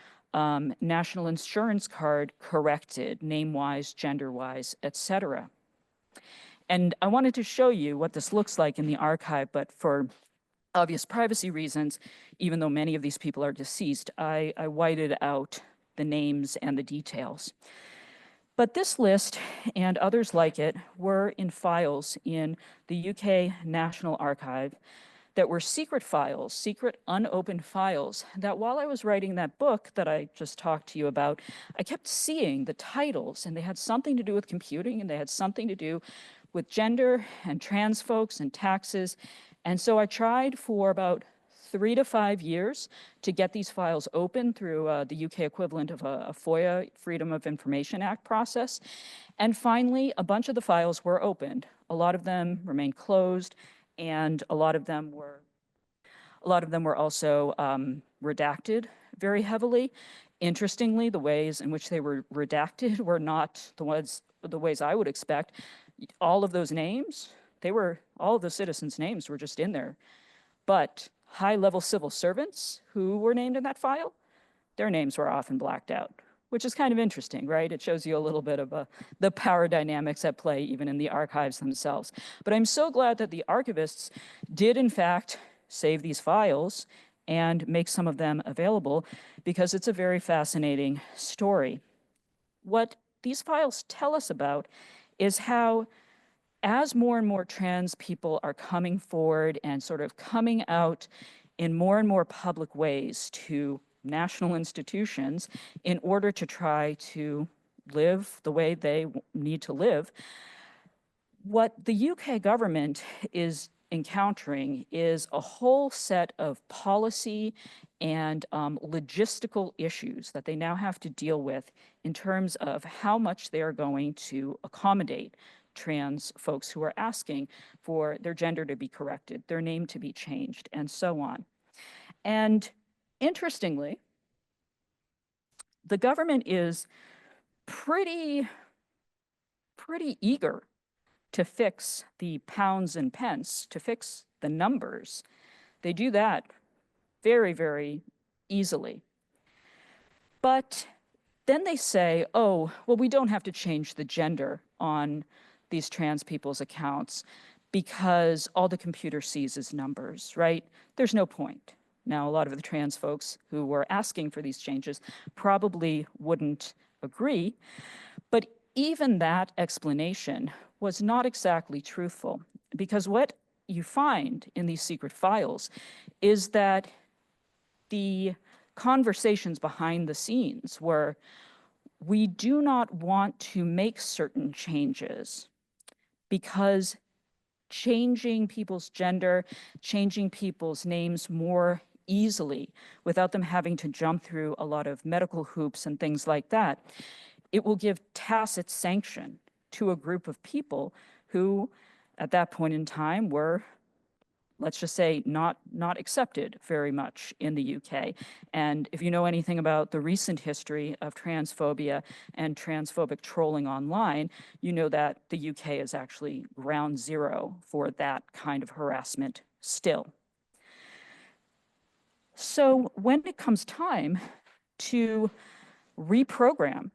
national insurance card corrected, name-wise, gender-wise, etc. And I wanted to show you what this looks like in the archive, but for obvious privacy reasons, even though many of these people are deceased, I whited out the names and the details. But this list and others like it were in files in the UK National Archive that were secret files, secret unopened files, that while I was writing that book that I just talked to you about, I kept seeing the titles, and they had something to do with computing, and they had something to do with gender and trans folks and taxes. And so I tried for about 3 to 5 years to get these files open through the UK equivalent of a FOIA, Freedom of Information Act process. And finally, a bunch of the files were opened. A lot of them remained closed, and a lot of them were also redacted very heavily. Interestingly, the ways in which they were redacted were not the ways I would expect. All of those names, all of the citizens' names were just in there. But high-level civil servants who were named in that file, their names were often blacked out, which is kind of interesting, right? It shows you a little bit of the power dynamics at play even in the archives themselves. But I'm so glad that the archivists did, in fact, save these files and make some of them available, because it's a very fascinating story. What these files tell us about is how, as more and more trans people are coming forward and sort of coming out in more and more public ways to national institutions in order to try to live the way they need to live, what the UK government is encountering is a whole set of policy and logistical issues that they now have to deal with in terms of how much they are going to accommodate trans folks who are asking for their gender to be corrected, their name to be changed, and so on. And interestingly, the government is pretty eager to fix the pounds and pence, to fix the numbers. They do that very, very easily. But then they say, oh, well, we don't have to change the gender on these trans people's accounts because all the computer sees is numbers, right? There's no point. Now, a lot of the trans folks who were asking for these changes probably wouldn't agree, but even that explanation was not exactly truthful, because what you find in these secret files is that the conversations behind the scenes were, we do not want to make certain changes because changing people's gender, changing people's names more easily without them having to jump through a lot of medical hoops and things like that, it will give tacit sanction to a group of people who at that point in time were, let's just say, not accepted very much in the UK. And if you know anything about the recent history of transphobia and transphobic trolling online, you know that the UK is actually ground zero for that kind of harassment still. So when it comes time to reprogram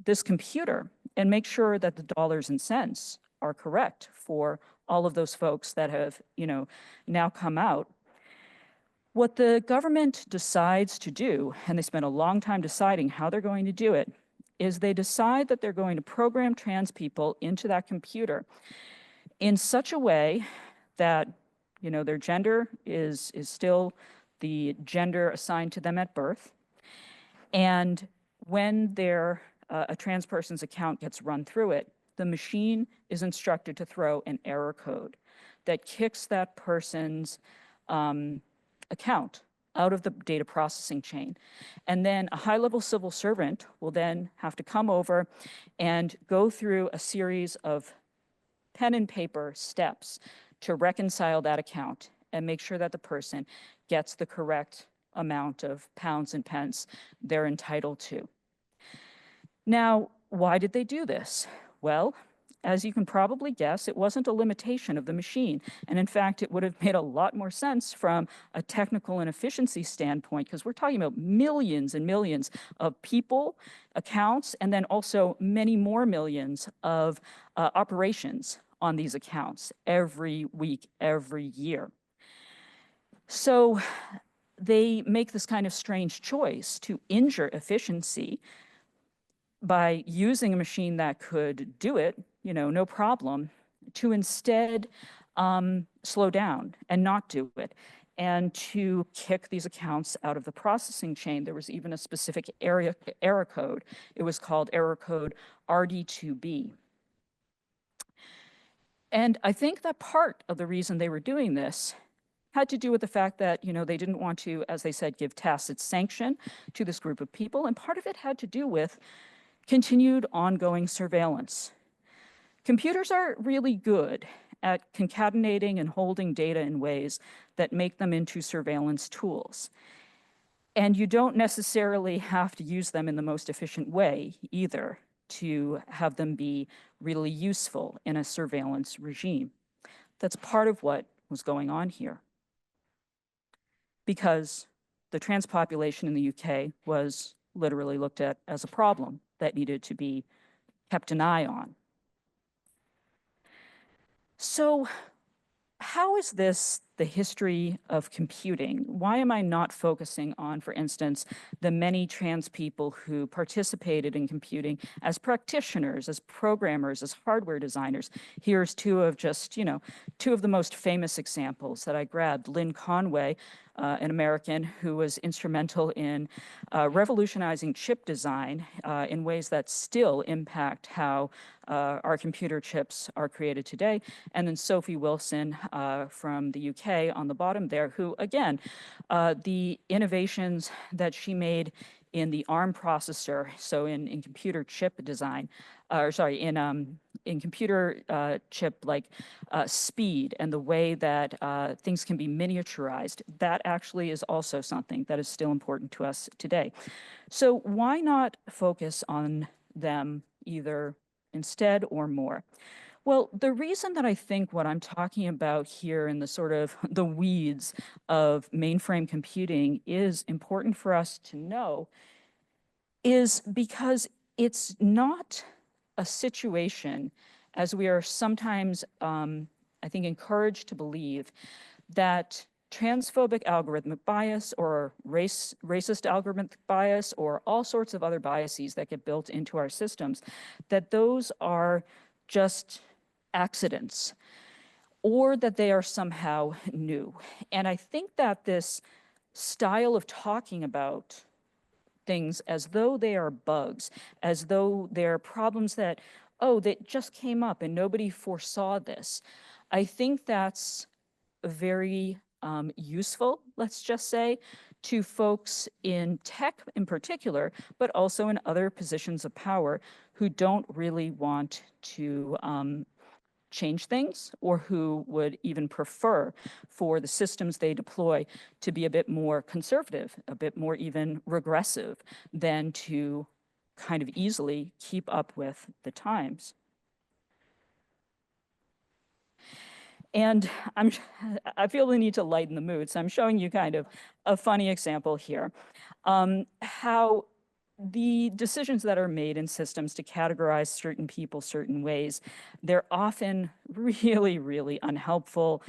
this computer and make sure that the dollars and cents are correct for all of those folks that have, now come out, what the government decides to do, and they spend a long time deciding how they're going to do it, is they decide that they're going to program trans people into that computer in such a way that, their gender is still the gender assigned to them at birth. And when a trans person's account gets run through it, the machine is instructed to throw an error code that kicks that person's account out of the data processing chain. And then a high-level civil servant will then have to come over and go through a series of pen and paper steps to reconcile that account and make sure that the person gets the correct amount of pounds and pence they're entitled to. Now, why did they do this? Well, as you can probably guess, it wasn't a limitation of the machine. And in fact, it would have made a lot more sense from a technical and efficiency standpoint, because we're talking about millions and millions of people, accounts, and then also many more millions of operations on these accounts every week, every year. So they make this kind of strange choice to injure efficiency by using a machine that could do it, no problem, to instead slow down and not do it, and to kick these accounts out of the processing chain. There was even a specific error code. It was called error code RD2B. And I think that part of the reason they were doing this had to do with the fact that, they didn't want to, as they said, give tacit sanction to this group of people. And part of it had to do with continued ongoing surveillance. Computers are really good at concatenating and holding data in ways that make them into surveillance tools. And you don't necessarily have to use them in the most efficient way either to have them be really useful in a surveillance regime. That's part of what was going on here. Because the trans population in the UK was literally looked at as a problem that needed to be kept an eye on. So how is this the history of computing? Why am I not focusing on, for instance, the many trans people who participated in computing as practitioners, as programmers, as hardware designers? Here's two of the most famous examples that I grabbed. Lynn Conway, an American who was instrumental in revolutionizing chip design in ways that still impact how our computer chips are created today. And then Sophie Wilson from the UK on the bottom there, who, again, the innovations that she made in the ARM processor, so in computer chip design, in computer chip like speed and the way that things can be miniaturized, that actually is also something that is still important to us today. So why not focus on them either instead or more? Well, the reason that I think what I'm talking about here in the sort of the weeds of mainframe computing is important for us to know is because it's not a situation, as we are sometimes, I think, encouraged to believe, that transphobic algorithmic bias or racist algorithmic bias or all sorts of other biases that get built into our systems, that those are just accidents or that they are somehow new. And I think that this style of talking about things as though they are bugs, as though they're problems that, oh, that just came up and nobody foresaw this, I think that's very useful, let's just say, to folks in tech in particular, but also in other positions of power who don't really want to change things, or who would even prefer for the systems they deploy to be a bit more conservative, a bit more even regressive, than to kind of easily keep up with the times. And I feel the need to lighten the mood, so I'm showing you kind of a funny example here. How the decisions that are made in systems to categorize certain people certain ways, they're often really, really unhelpful,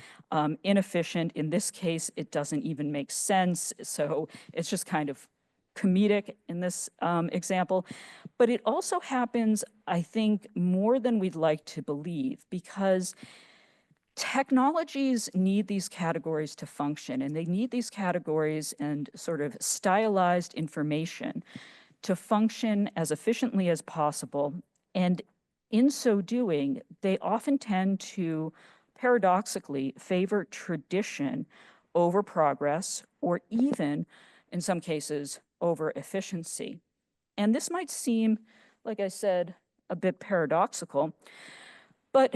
inefficient. In this case, it doesn't even make sense, so it's just kind of comedic in this example. But it also happens, I think, more than we'd like to believe, because technologies need these categories to function, and they need these categories and sort of stylized information to function as efficiently as possible. And in so doing, they often tend to paradoxically favor tradition over progress, or even, in some cases, over efficiency. And this might seem, like I said, a bit paradoxical, but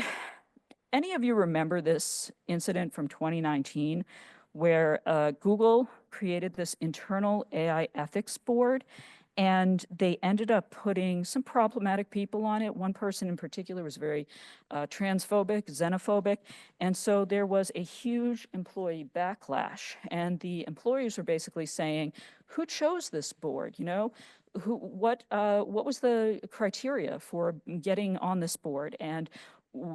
any of you remember this incident from 2019 where Google created this internal AI ethics board, and they ended up putting some problematic people on it. One person in particular was very transphobic, xenophobic, and so there was a huge employee backlash. And the employees were basically saying, who chose this board? You know, what was the criteria for getting on this board? And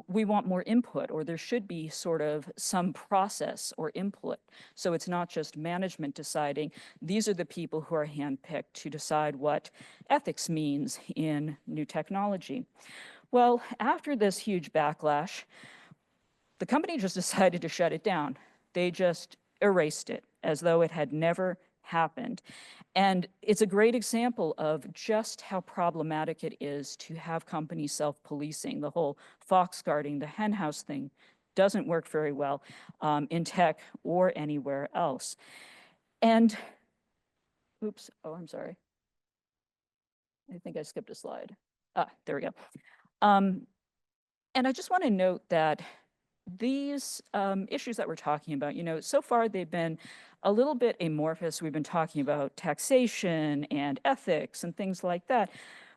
we want more input, or there should be sort of some process or input. So it's not just management deciding, these are the people who are handpicked to decide what ethics means in new technology. Well, after this huge backlash, the company just decided to shut it down. They just erased it as though it had never happened. And it's a great example of just how problematic it is to have companies self-policing. The whole fox guarding, the henhouse thing doesn't work very well in tech or anywhere else. And, oops, oh, I'm sorry. I think I skipped a slide. There we go. And I just want to note that these issues that we're talking about, you know, so far they've been a little bit amorphous. We've been talking about taxation and ethics and things like that.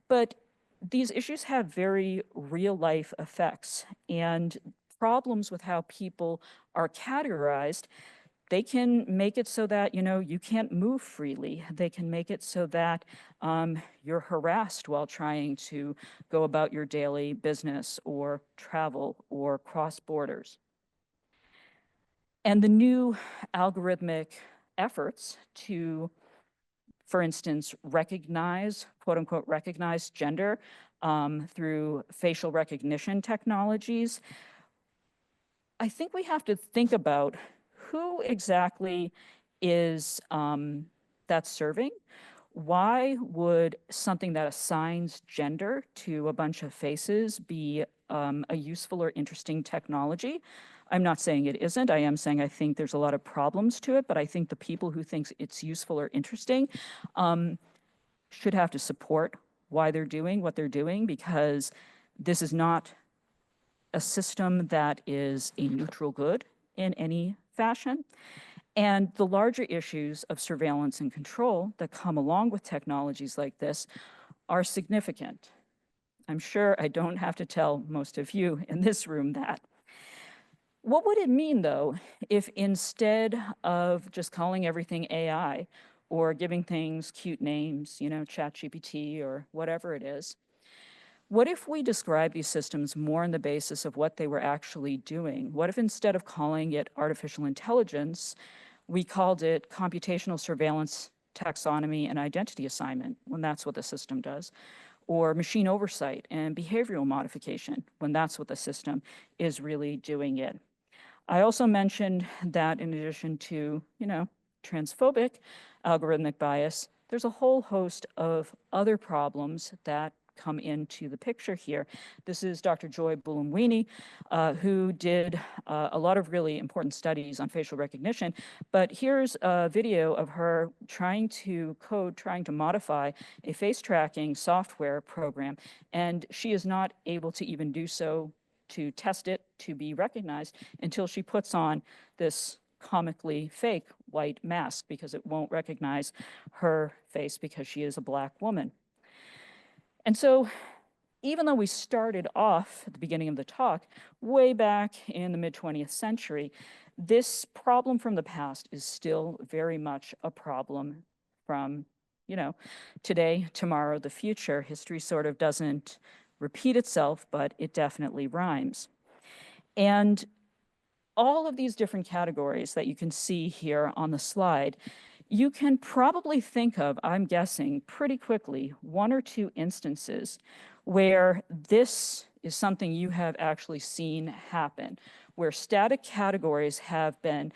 But these issues have very real life effects, and problems with how people are categorized. They can make it so that, you know, you can't move freely. They can make it so that you're harassed while trying to go about your daily business or travel or cross borders. And the new algorithmic efforts to, for instance, recognize, quote unquote, recognize gender through facial recognition technologies, I think we have to think about who exactly is that serving. Why would something that assigns gender to a bunch of faces be a useful or interesting technology? I'm not saying it isn't. I am saying I think there's a lot of problems to it, but I think the people who think it's useful or interesting should have to support why they're doing what they're doing, because this is not a system that is a neutral good in any fashion. And the larger issues of surveillance and control that come along with technologies like this are significant. I'm sure I don't have to tell most of you in this room that. What would it mean, though, if instead of just calling everything AI or giving things cute names, you know, ChatGPT or whatever it is. What if we describe these systems more on the basis of what they were actually doing? What if instead of calling it artificial intelligence, we called it computational surveillance, taxonomy, and identity assignment, when that's what the system does, or machine oversight and behavioral modification, when that's what the system is really doing it. I also mentioned that in addition to, you know, transphobic algorithmic bias, there's a whole host of other problems that come into the picture here. This is Dr. Joy Buolamwini, who did a lot of really important studies on facial recognition, but here's a video of her trying to modify a face tracking software program, and she is not able to even do so to test it to be recognized until she puts on this comically fake white mask because it won't recognize her face because she is a Black woman. And so even though we started off at the beginning of the talk, way back in the mid-20th century, this problem from the past is still very much a problem from, you know, today, tomorrow, the future. History sort of doesn't repeat itself, but it definitely rhymes. And all of these different categories that you can see here on the slide, you can probably think of, I'm guessing, pretty quickly, one or two instances where this is something you have actually seen happen, where static categories have been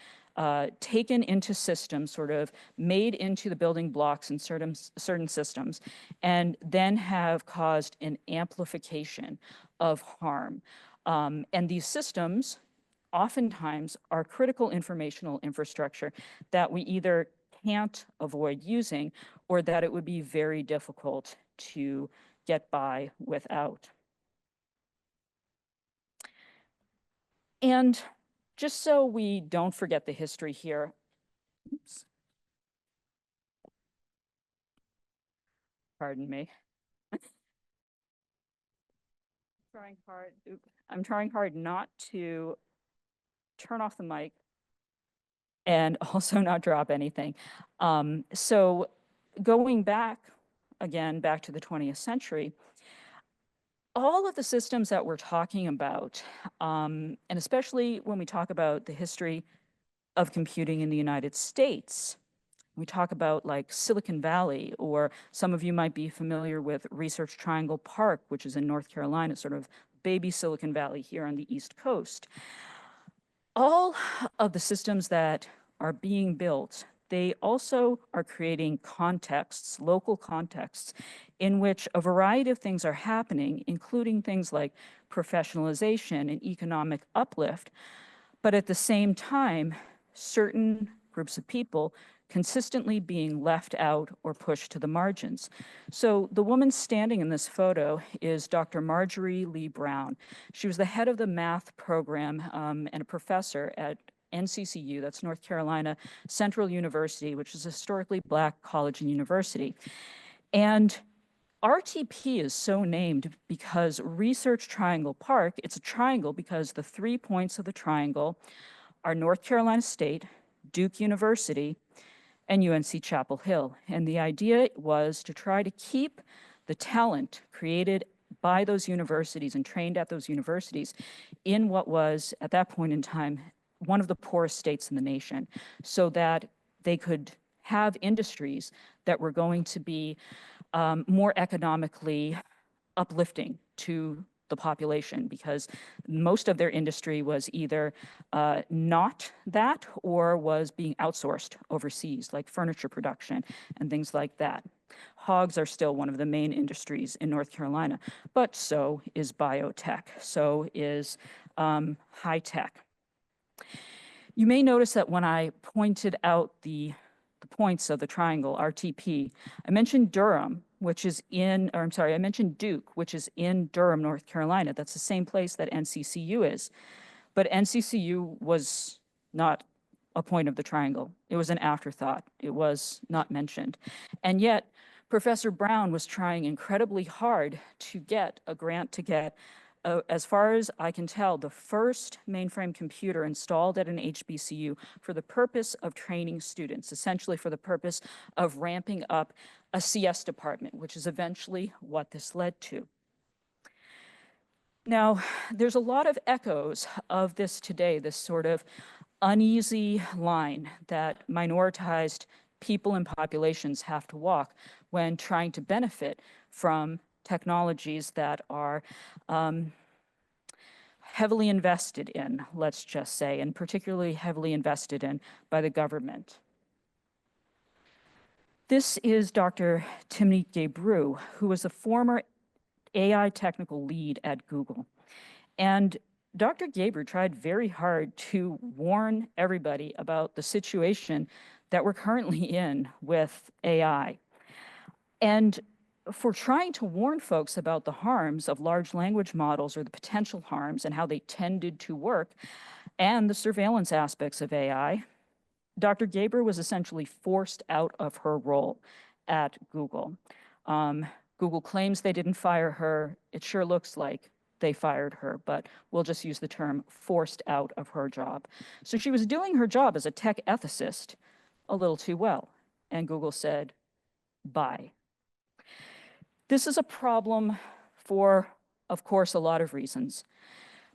taken into systems, sort of made into the building blocks in certain systems, and then have caused an amplification of harm. And these systems oftentimes are critical informational infrastructure that we either can't avoid using or that it would be very difficult to get by without. And just so we don't forget the history here, oops, pardon me. I'm trying hard not to turn off the mic and also not drop anything. So going back, again, back to the 20th century, all of the systems that we're talking about, and especially when we talk about the history of computing in the United States, we talk about like Silicon Valley, or some of you might be familiar with Research Triangle Park, which is in North Carolina, sort of baby Silicon Valley here on the East Coast. All of the systems that are being built, they also are creating contexts, local contexts, in which a variety of things are happening, including things like professionalization and economic uplift. But at the same time, certain groups of people consistently being left out or pushed to the margins. So the woman standing in this photo is Dr. Marjorie Lee Brown. She was the head of the math program and a professor at NCCU, that's North Carolina Central University, which is a historically Black college and university. And RTP is so named because Research Triangle Park, it's a triangle because the 3 points of the triangle are North Carolina State, Duke University, and UNC Chapel Hill. And the idea was to try to keep the talent created by those universities and trained at those universities in what was, at that point in time, one of the poorest states in the nation, so that they could have industries that were going to be more economically uplifting to the population, because most of their industry was either not that or was being outsourced overseas, like furniture production and things like that. Hogs are still one of the main industries in North Carolina, but so is biotech, so is high tech. You may notice that when I pointed out the points of the triangle, RTP, I mentioned Durham, which is in, or I'm sorry, I mentioned Duke, which is in Durham, North Carolina. That's the same place that NCCU is. But NCCU was not a point of the triangle. It was an afterthought. It was not mentioned. And yet, Professor Brown was trying incredibly hard to get a grant to get As far as I can tell, the first mainframe computer installed at an HBCU for the purpose of training students, essentially for the purpose of ramping up a CS department, which is eventually what this led to. Now, there's a lot of echoes of this today, this sort of uneasy line that minoritized people and populations have to walk when trying to benefit from technologies that are heavily invested in, let's just say, and particularly heavily invested in by the government. This is Dr. Timney Gebru, who was a former AI technical lead at Google. And Dr. Gebru tried very hard to warn everybody about the situation that we're currently in with AI. And for trying to warn folks about the harms of large language models, or the potential harms and how they tended to work, and the surveillance aspects of AI, Dr. Gebru was essentially forced out of her role at Google. Google claims they didn't fire her. It sure looks like they fired her, but we'll just use the term forced out of her job. So she was doing her job as a tech ethicist a little too well, and Google said, bye. This is a problem for, of course, a lot of reasons.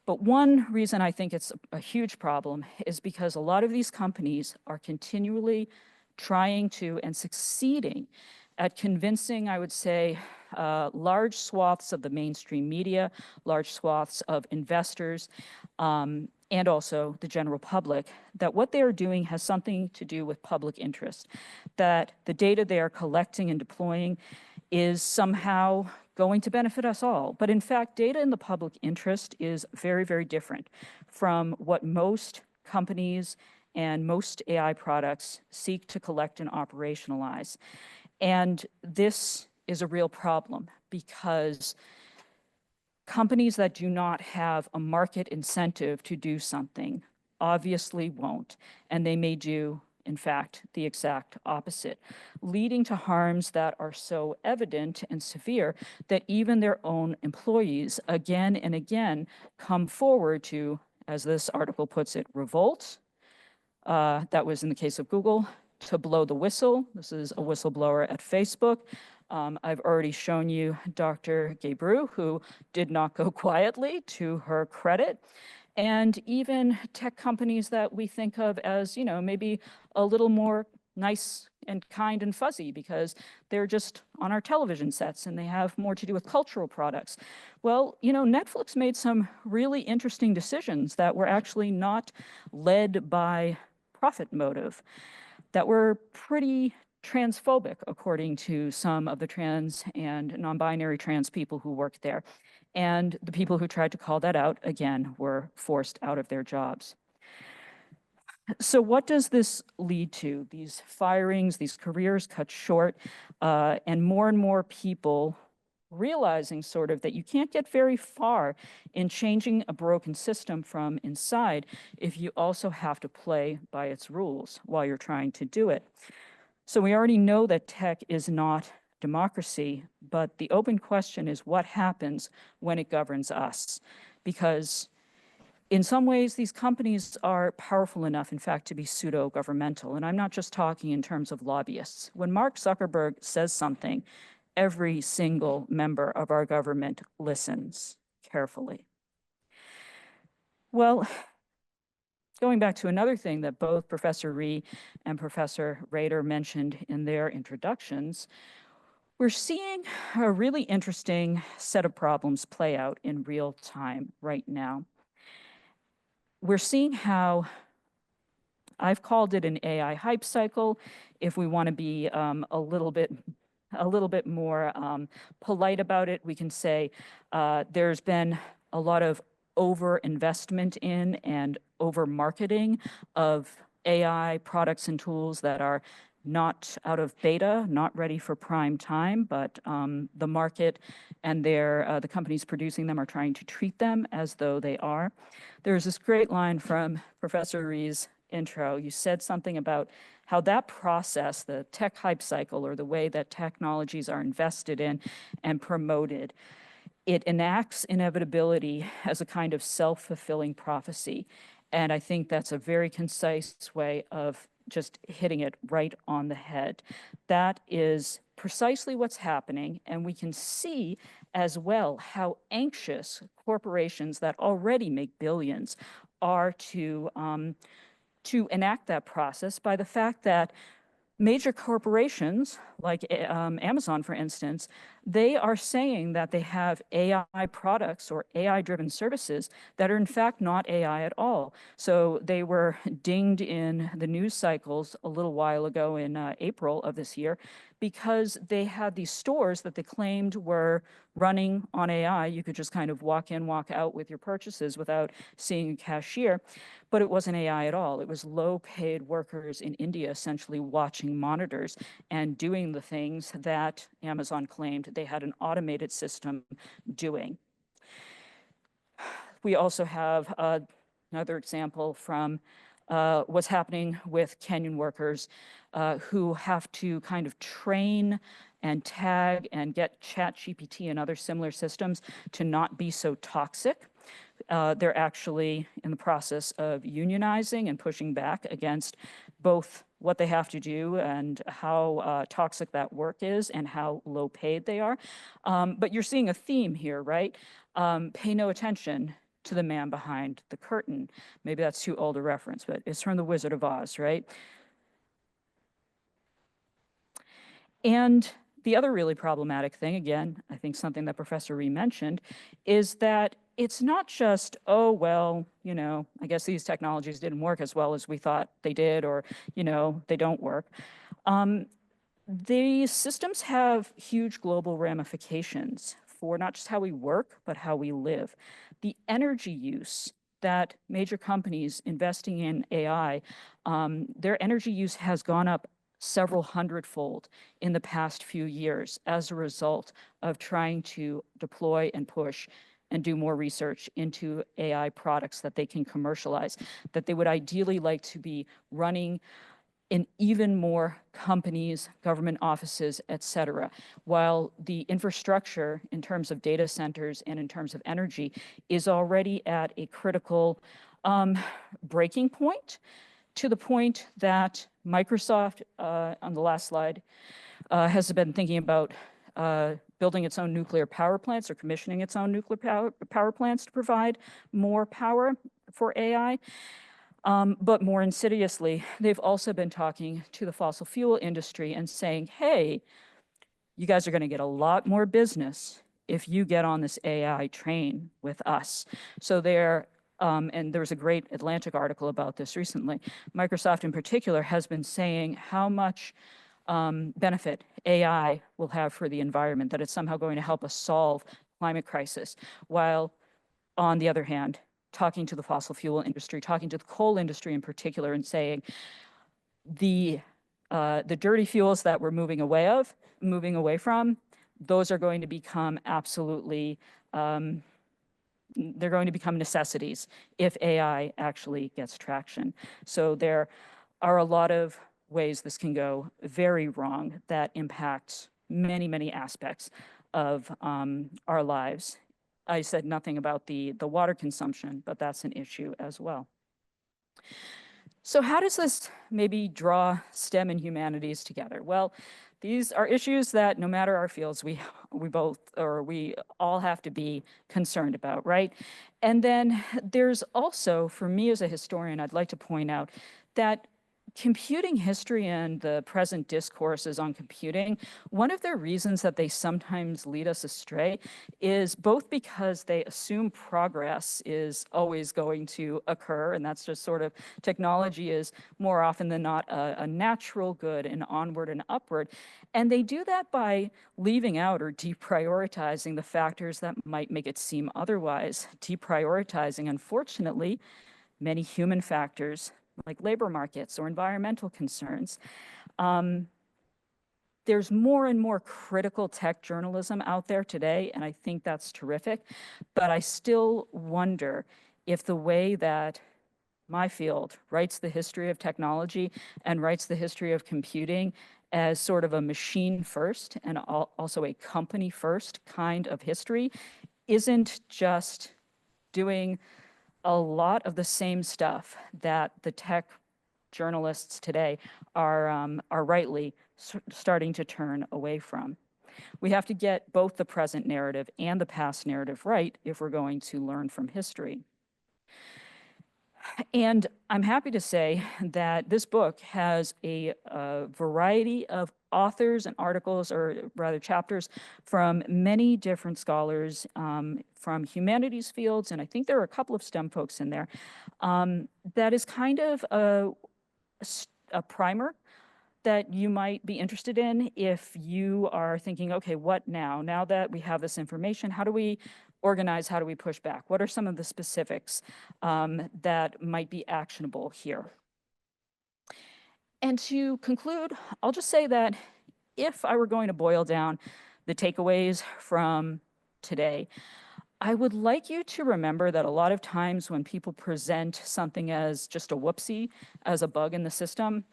But one reason I think it's a huge problem is because a lot of these companies are continually trying to and succeeding at convincing, I would say, large swaths of the mainstream media, large swaths of investors, and also the general public, that what they are doing has something to do with public interest, that the data they are collecting and deploying is somehow going to benefit us all. But in fact, data in the public interest is very, very different from what most companies and most AI products seek to collect and operationalize. And this is a real problem because companies that do not have a market incentive to do something obviously won't, and they may do, in fact, the exact opposite, leading to harms that are so evident and severe that even their own employees again and again come forward to, as this article puts it, revolt. That was in the case of Google, to blow the whistle. This is a whistleblower at Facebook. I've already shown you Dr. Gebru, who did not go quietly, to her credit. And even tech companies that we think of as, you know, maybe a little more nice and kind and fuzzy because they're just on our television sets and they have more to do with cultural products. Well, you know, Netflix made some really interesting decisions that were actually not led by profit motive, that were pretty transphobic, according to some of the trans and non-binary trans people who work there. And the people who tried to call that out, again, were forced out of their jobs. So what does this lead to? These firings, these careers cut short, and more people realizing sort of that you can't get very far in changing a broken system from inside if you also have to play by its rules while you're trying to do it. So we already know that tech is not democracy, but the open question is what happens when it governs us? Because in some ways, these companies are powerful enough, in fact, to be pseudo-governmental. And I'm not just talking in terms of lobbyists. When Mark Zuckerberg says something, every single member of our government listens carefully. Well, going back to another thing that both Professor Rhee and Professor Rader mentioned in their introductions, we're seeing a really interesting set of problems play out in real time right now. We're seeing how, I've called it an AI hype cycle. If we want to be a little bit more polite about it, we can say there's been a lot of over-investment in and over-marketing of AI products and tools that are not out of beta, not ready for prime time, but the market and the companies producing them are trying to treat them as though they are. There's this great line from Professor Rhee's intro. You said something about how that process, the tech hype cycle, or the way that technologies are invested in and promoted, it enacts inevitability as a kind of self-fulfilling prophecy. And I think that's a very concise way of just hitting it right on the head. That is precisely what's happening. And we can see as well how anxious corporations that already make billions are to enact that process by the fact that major corporations like Amazon, for instance, they are saying that they have AI products or AI-driven services that are in fact not AI at all. So they were dinged in the news cycles a little while ago in April of this year because they had these stores that they claimed were running on AI. You could just kind of walk in, walk out with your purchases without seeing a cashier. But it wasn't AI at all. It was low-paid workers in India essentially watching monitors and doing the things that Amazon claimed they had an automated system doing. We also have another example from what's happening with Kenyan workers who have to kind of train and tag and get ChatGPT and other similar systems to not be so toxic. They're actually in the process of unionizing and pushing back against both what they have to do and how toxic that work is and how low paid they are. But you're seeing a theme here, right? Pay no attention to the man behind the curtain. Maybe that's too old a reference, but it's from The Wizard of Oz, right? And the other really problematic thing, again, I think something that Professor Rhee mentioned, is that it's not just, oh, well, you know, I guess these technologies didn't work as well as we thought they did, or, you know, they don't work. These systems have huge global ramifications for not just how we work, but how we live. The energy use that major companies investing in AI, their energy use has gone up several hundredfold in the past few years as a result of trying to deploy and push and do more research into AI products that they can commercialize, that they would ideally like to be running in even more companies, government offices, et cetera, while the infrastructure in terms of data centers and in terms of energy is already at a critical breaking point, to the point that Microsoft, on the last slide, has been thinking about building its own nuclear power plants or commissioning its own nuclear power plants to provide more power for AI. But more insidiously, they've also been talking to the fossil fuel industry and saying, hey, you guys are going to get a lot more business if you get on this AI train with us. So they're and there was a great Atlantic article about this recently. Microsoft in particular has been saying how much benefit AI will have for the environment, that it's somehow going to help us solve climate crisis, while on the other hand, talking to the fossil fuel industry, talking to the coal industry in particular and saying the dirty fuels that we're moving away from, those are going to become absolutely they're going to become necessities if AI actually gets traction. So there are a lot of ways this can go very wrong that impact many, many aspects of our lives. I said nothing about the water consumption, but that's an issue as well. So how does this maybe draw STEM and humanities together? Well, these are issues that no matter our fields, we all have to be concerned about, right? And then there's also, for me as a historian, I'd like to point out that computing history and the present discourses on computing, one of the reasons that they sometimes lead us astray is both because they assume progress is always going to occur, and that's just sort of, technology is more often than not a natural good and onward and upward. And they do that by leaving out or deprioritizing the factors that might make it seem otherwise, deprioritizing, unfortunately, many human factors like labor markets or environmental concerns. There's more and more critical tech journalism out there today, and I think that's terrific. But I still wonder if the way that my field writes the history of technology and writes the history of computing as sort of a machine first and also a company first kind of history isn't just doing a lot of the same stuff that the tech journalists today are rightly starting to turn away from. We have to get both the present narrative and the past narrative right if we're going to learn from history. And I'm happy to say that this book has a variety of authors and articles, or rather chapters, from many different scholars from humanities fields, and I think there are a couple of STEM folks in there. That is kind of a primer that you might be interested in if you are thinking, okay, what now? Now that we have this information, how do we organize, how do we push back? What are some of the specifics that might be actionable here? And to conclude, I'll just say that if I were going to boil down the takeaways from today, I would like you to remember that a lot of times when people present something as just a whoopsie, as a bug in the system,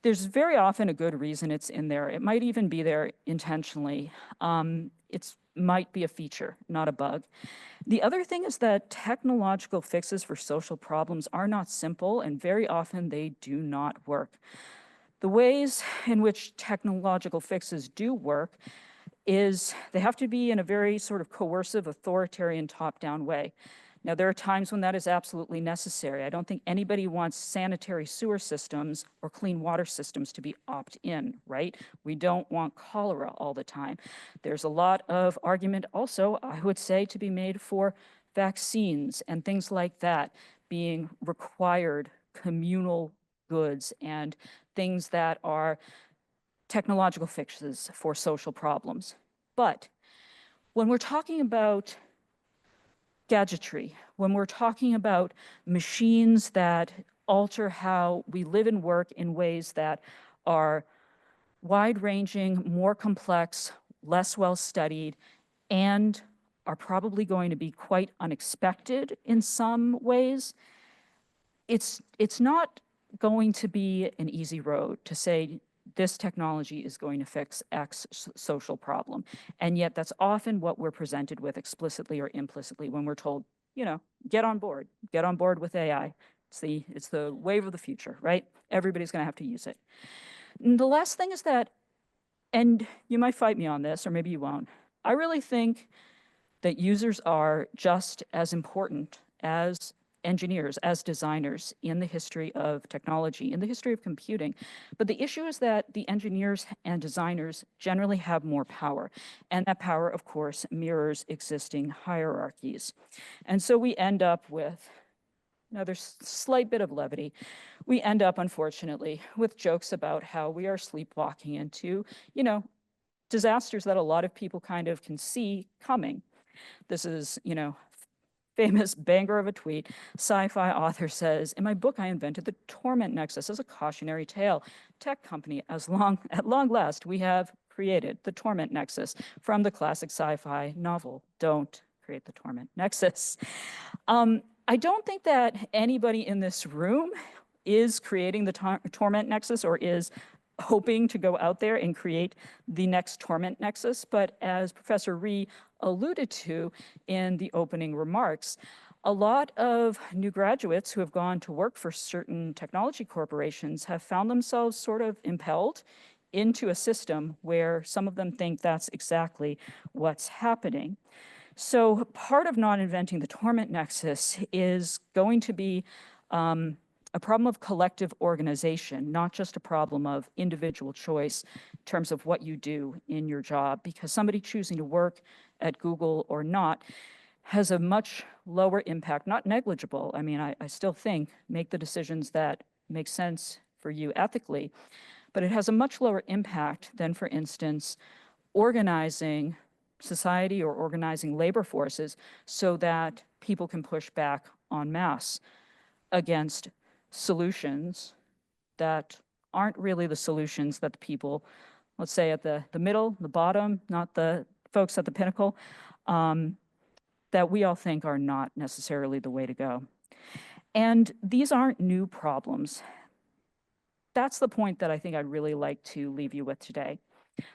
there's very often a good reason it's in there. It might even be there intentionally. It might be a feature, not a bug. The other thing is that technological fixes for social problems are not simple, and very often they do not work. The ways in which technological fixes do work is they have to be in a very sort of coercive, authoritarian, top-down way. Now, there are times when that is absolutely necessary. I don't think anybody wants sanitary sewer systems or clean water systems to be opt-in, right? We don't want cholera all the time. There's a lot of argument also, I would say, to be made for vaccines and things like that being required communal goods and things that are technological fixes for social problems. But when we're talking about gadgetry, when we're talking about machines that alter how we live and work in ways that are wide-ranging, more complex, less well-studied, and are probably going to be quite unexpected in some ways, it's not going to be an easy road to say this technology is going to fix X social problem. And yet that's often what we're presented with explicitly or implicitly when we're told, you know, get on board with AI. It's the wave of the future, right? Everybody's gonna have to use it. And the last thing is that, and you might fight me on this, or maybe you won't, I really think that users are just as important as engineers, as designers in the history of technology, in the history of computing. But the issue is that the engineers and designers generally have more power. And that power, of course, mirrors existing hierarchies. And so we end up with another slight bit of levity. We end up, unfortunately, with jokes about how we are sleepwalking into, you know, disasters that a lot of people kind of can see coming. This is, you know, famous banger of a tweet. Sci-fi author says, in my book, I invented the torment nexus as a cautionary tale. Tech company, at long last, we have created the torment nexus from the classic sci-fi novel. Don't create the torment nexus. I don't think that anybody in this room is creating the torment nexus or is hoping to go out there and create the next torment nexus. But as Professor Rhee alluded to in the opening remarks, a lot of new graduates who have gone to work for certain technology corporations have found themselves sort of impelled into a system where some of them think that's exactly what's happening. So part of not inventing the torment nexus is going to be a problem of collective organization, not just a problem of individual choice in terms of what you do in your job, because somebody choosing to work at Google or not has a much lower impact, not negligible. I mean, I still think make the decisions that make sense for you ethically, but it has a much lower impact than, for instance, organizing society or organizing labor forces so that people can push back en masse against solutions that aren't really the solutions that the people, let's say at the middle, the bottom, not the folks at the pinnacle, that we all think are not necessarily the way to go. And these aren't new problems. That's the point that I think I'd really like to leave you with today.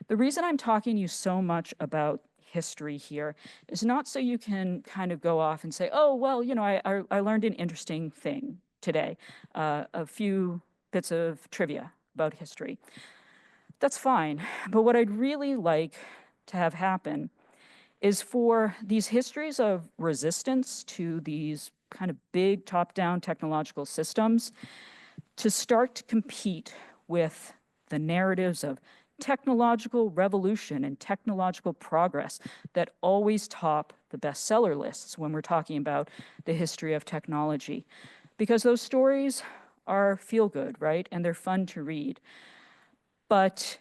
The reason I'm talking to you so much about history here is not so you can kind of go off and say, oh, well, you know, I learned an interesting thing today, a few bits of trivia about history. That's fine. But what I'd really like to have happen is for these histories of resistance to these kind of big top-down technological systems to start to compete with the narratives of technological revolution and technological progress that always top the bestseller lists when we're talking about the history of technology. Because those stories are feel-good, right? And they're fun to read. But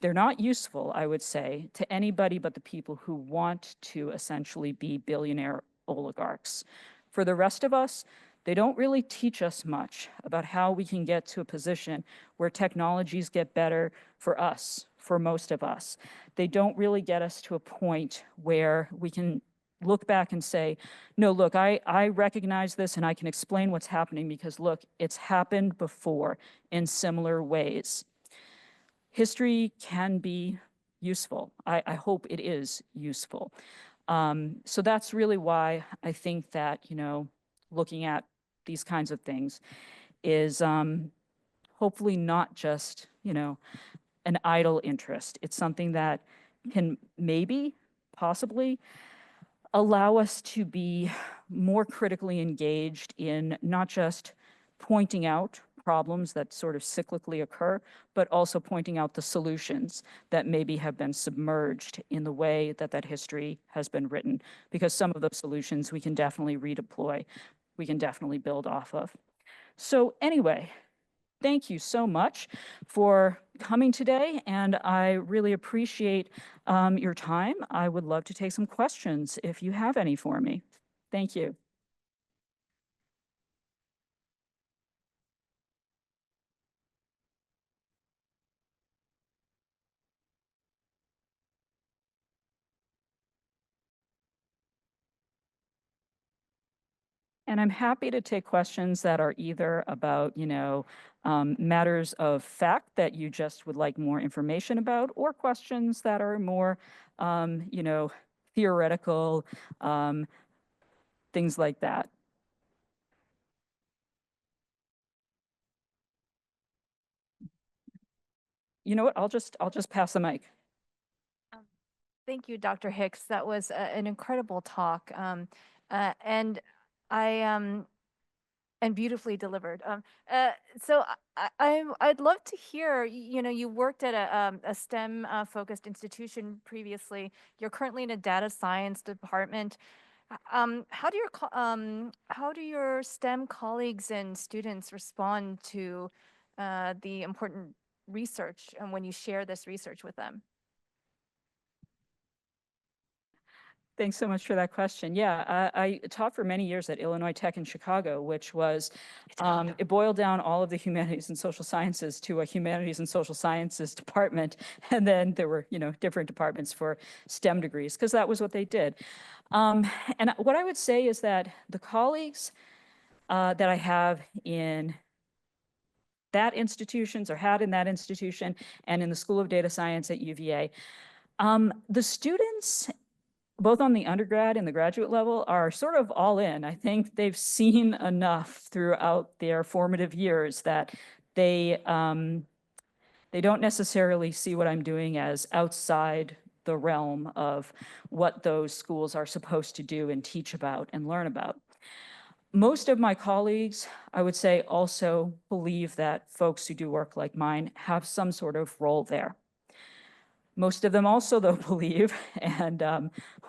they're not useful, I would say, to anybody but the people who want to essentially be billionaire oligarchs. For the rest of us, they don't really teach us much about how we can get to a position where technologies get better for us, for most of us. They don't really get us to a point where we can look back and say, no, look, I recognize this and I can explain what's happening because, look, it's happened before in similar ways. History can be useful. I hope it is useful. So that's really why I think that, you know, looking at these kinds of things is hopefully not just, you know, an idle interest. It's something that can maybe, possibly, allow us to be more critically engaged in not just pointing out problems that sort of cyclically occur, but also pointing out the solutions that maybe have been submerged in the way that that history has been written, because some of those solutions we can definitely redeploy, we can definitely build off of. So anyway, thank you so much for coming today, and I really appreciate your time. I would love to take some questions if you have any for me. Thank you. And I'm happy to take questions that are either about, you know, matters of fact that you just would like more information about, or questions that are more, you know, theoretical, things like that. You know what? I'll just pass the mic. Thank you, Dr. Hicks. That was an incredible talk, and and beautifully delivered. So I'd love to hear. You know, you worked at a STEM focused institution previously. You're currently in a data science department. How do your STEM colleagues and students respond to the important research and when you share this research with them? Thanks so much for that question. Yeah, I taught for many years at Illinois Tech in Chicago, which was, it boiled down all of the humanities and social sciences to a humanities and social sciences department. And then there were, you know, different departments for STEM degrees, because that was what they did. And what I would say is that the colleagues that I have in that institutions or had in that institution and in the School of Data Science at UVA, the students both on the undergrad and the graduate level are sort of all in. I think they've seen enough throughout their formative years that they don't necessarily see what I'm doing as outside the realm of what those schools are supposed to do and teach about and learn about. Most of my colleagues, I would say, also believe that folks who do work like mine have some sort of role there. Most of them also, though, believe, and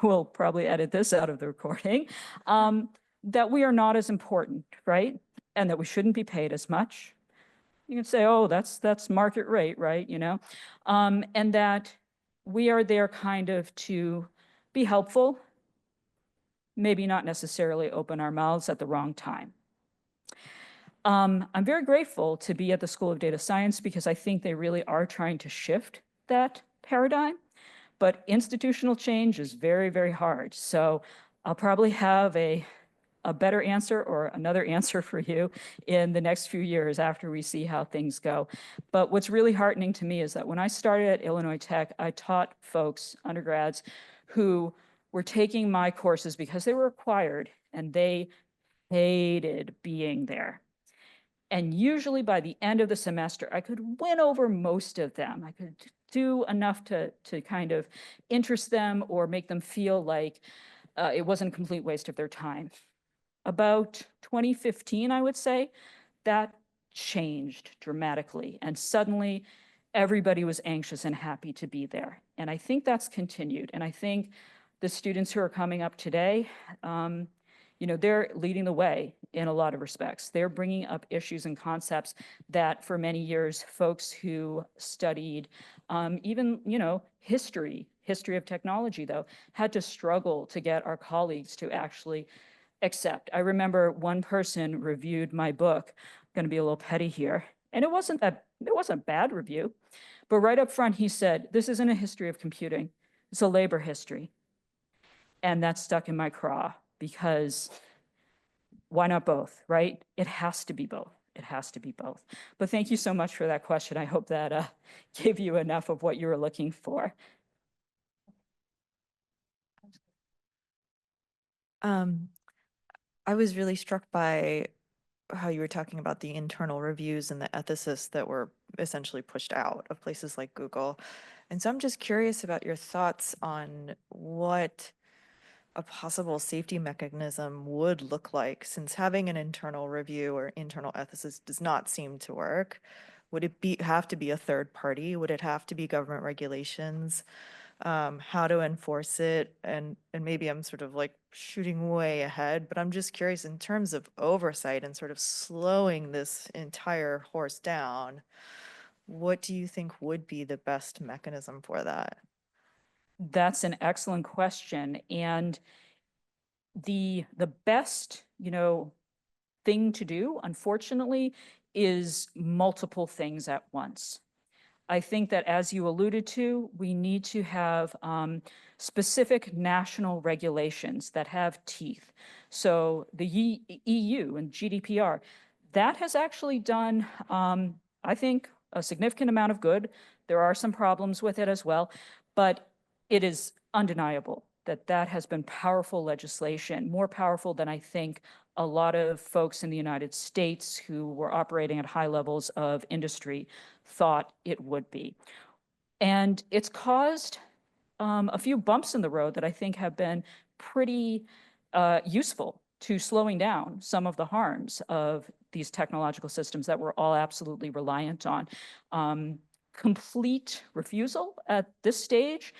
we'll probably edit this out of the recording, that we are not as important, right? And that we shouldn't be paid as much. You can say, oh, that's market rate, right? You know, and that we are there kind of to be helpful, maybe not necessarily open our mouths at the wrong time. I'm very grateful to be at the School of Data Science because I think they really are trying to shift that paradigm, but institutional change is very, very hard. So I'll probably have a better answer or another answer for you in the next few years after we see how things go. But what's really heartening to me is that when I started at Illinois Tech, I taught folks, undergrads, who were taking my courses because they were required and they hated being there. And usually by the end of the semester, I could win over most of them. I could do enough to kind of interest them or make them feel like it wasn't a complete waste of their time. About 2015, I would say, that changed dramatically. And suddenly everybody was anxious and happy to be there. And I think that's continued. And I think the students who are coming up today, you know, they're leading the way in a lot of respects. They're bringing up issues and concepts that for many years, folks who studied even, you know, history of technology, though, had to struggle to get our colleagues to actually accept. I remember one person reviewed my book, I'm going to be a little petty here, and it wasn't a bad review, but right up front he said, this isn't a history of computing, it's a labor history. And that stuck in my craw because why not both, right? It has to be both. It has to be both. But thank you so much for that question. I hope that gave you enough of what you were looking for. I was really struck by how you were talking about the internal reviews and the ethicists that were essentially pushed out of places like Google. And so I'm just curious about your thoughts on what a possible safety mechanism would look like, since having an internal review or internal ethicist does not seem to work. Would it have to be a third party? Would it have to be government regulations? How to enforce it? And maybe I'm sort of like shooting way ahead, but I'm just curious in terms of oversight and sort of slowing this entire horse down, what do you think would be the best mechanism for that? That's an excellent question. And the best, you know, thing to do, unfortunately, is multiple things at once. I think that, as you alluded to, we need to have specific national regulations that have teeth. So the EU and GDPR, that has actually done, I think, a significant amount of good. There are some problems with it as well, but it is undeniable that that has been powerful legislation, more powerful than I think a lot of folks in the United States who were operating at high levels of industry thought it would be. And it's caused a few bumps in the road that I think have been pretty useful to slowing down some of the harms of these technological systems that we're all absolutely reliant on. Complete refusal at this stage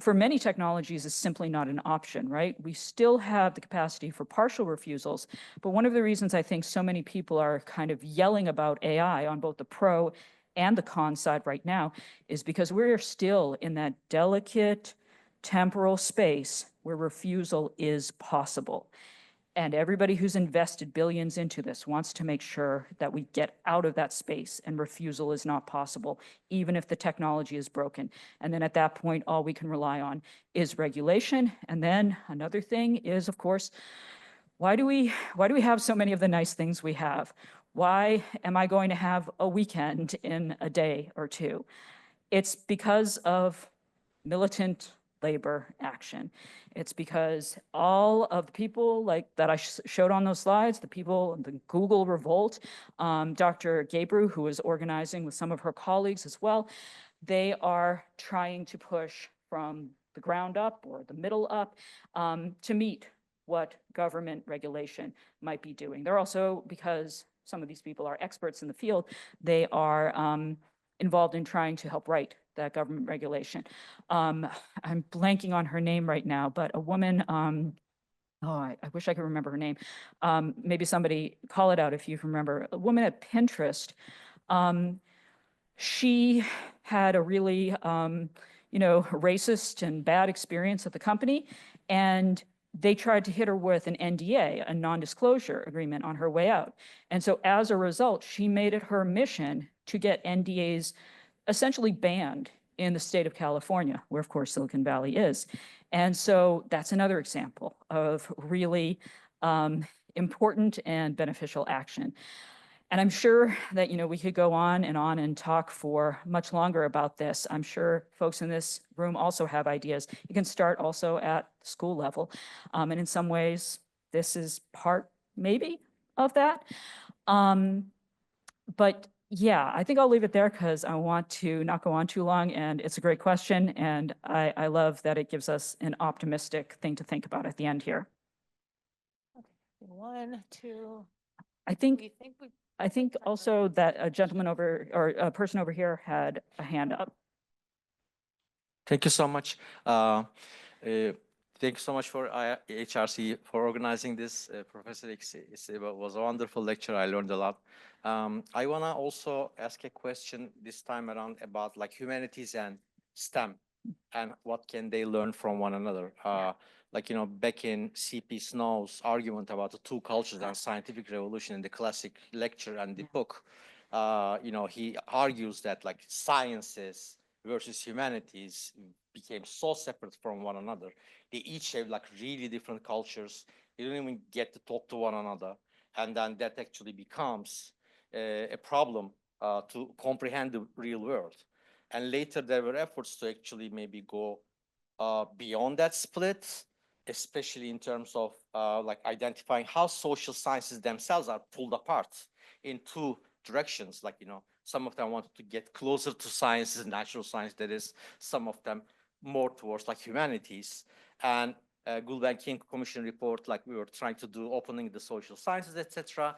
for many technologies is simply not an option, right? We still have the capacity for partial refusals, but one of the reasons I think so many people are kind of yelling about AI on both the pro and the con side right now is because we're still in that delicate temporal space where refusal is possible. And everybody who's invested billions into this wants to make sure that we get out of that space and refusal is not possible, even if the technology is broken. And then at that point, all we can rely on is regulation. And then another thing is, of course, why do we have so many of the nice things we have? Why am I going to have a weekend in a day or two? It's because of militant labor action. It's because all of the people like that I showed on those slides, the people, the Google revolt, Dr. Gabriel, who is organizing with some of her colleagues as well, they are trying to push from the ground up or the middle up to meet what government regulation might be doing. They're also, because some of these people are experts in the field, they are involved in trying to help write that government regulation. I'm blanking on her name right now, but a woman, I wish I could remember her name. Maybe somebody call it out if you remember. A woman at Pinterest. She had a really, racist and bad experience at the company, and they tried to hit her with an NDA, a non-disclosure agreement, on her way out. And so as a result, she made it her mission to get NDAs essentially banned in the state of California, where of course Silicon Valley is. And so that's another example of really important and beneficial action. And I'm sure that, we could go on and talk for much longer about this. I'm sure folks in this room also have ideas. You can start also at school level. And in some ways, this is part maybe of that. But yeah, I think I'll leave it there because I want to not go on too long, and it's a great question. And I love that it gives us an optimistic thing to think about at the end here. One, two. I think We think we. I think also that a gentleman over, or a person over here had a hand up. Thank you so much. Thank you so much for HRC for organizing this. Professor X, it was a wonderful lecture. I learned a lot. I want to also ask a question this time around about like humanities and STEM and what can they learn from one another. Like, back in C.P. Snow's argument about the two cultures and scientific revolution in the classic lecture and the book, he argues that like sciences versus humanities became so separate from one another. They each have like really different cultures. They don't even get to talk to one another. And then that actually becomes a problem to comprehend the real world. And later there were efforts to actually maybe go beyond that split, especially in terms of like identifying how social sciences themselves are pulled apart in two directions. Like, some of them wanted to get closer to sciences, natural science, that is, some of them more towards like humanities. And Gulbenkian Commission report, like we were trying to do, opening the social sciences, etc.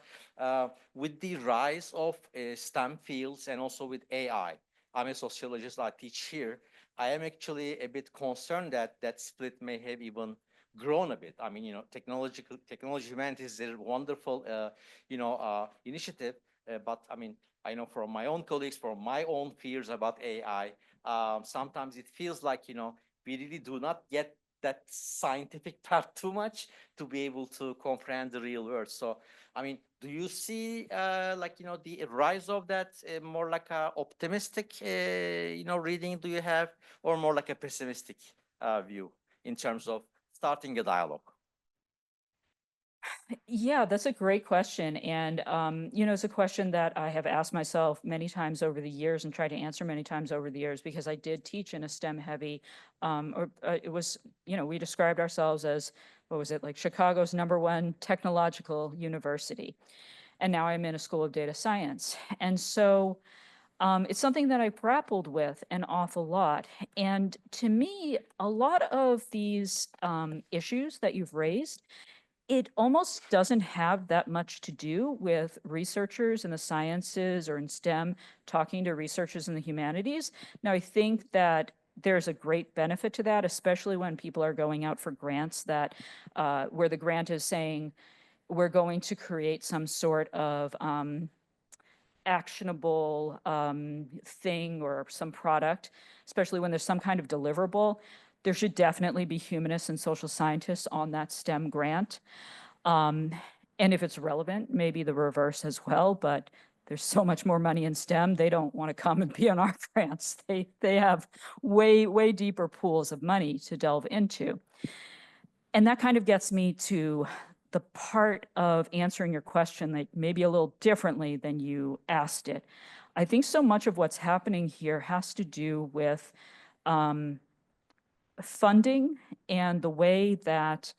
With the rise of STEM fields and also with AI, I'm a sociologist, I teach here. I am actually a bit concerned that that split may have even grown a bit. I mean, technology humanities is a wonderful, initiative. But I mean, I know from my own colleagues, from my own fears about AI, sometimes it feels like, we really do not get that scientific part too much to be able to comprehend the real world. So, I mean, do you see the rise of that more like a optimistic, reading do you have, or more like a pessimistic view in terms of starting a dialogue? Yeah, that's a great question. And, it's a question that I have asked myself many times over the years and tried to answer many times over the years, because I did teach in a STEM heavy, it was, we described ourselves as, what was it, like Chicago's #1 technological university. And now I'm in a school of data science. And so it's something that I grappled with an awful lot. And to me, a lot of these issues that you've raised, it almost doesn't have that much to do with researchers in the sciences or in STEM talking to researchers in the humanities. Now, I think that there's a great benefit to that, especially when people are going out for grants that where the grant is saying we're going to create some sort of actionable thing or some product, especially when there's some kind of deliverable. There should definitely be humanists and social scientists on that STEM grant. And if it's relevant, maybe the reverse as well, but there's so much more money in STEM, they don't want to come and be on our grants. They have way deeper pools of money to delve into. And that kind of gets me to the part of answering your question that maybe a little differently than you asked it. I think so much of what's happening here has to do with funding and the way that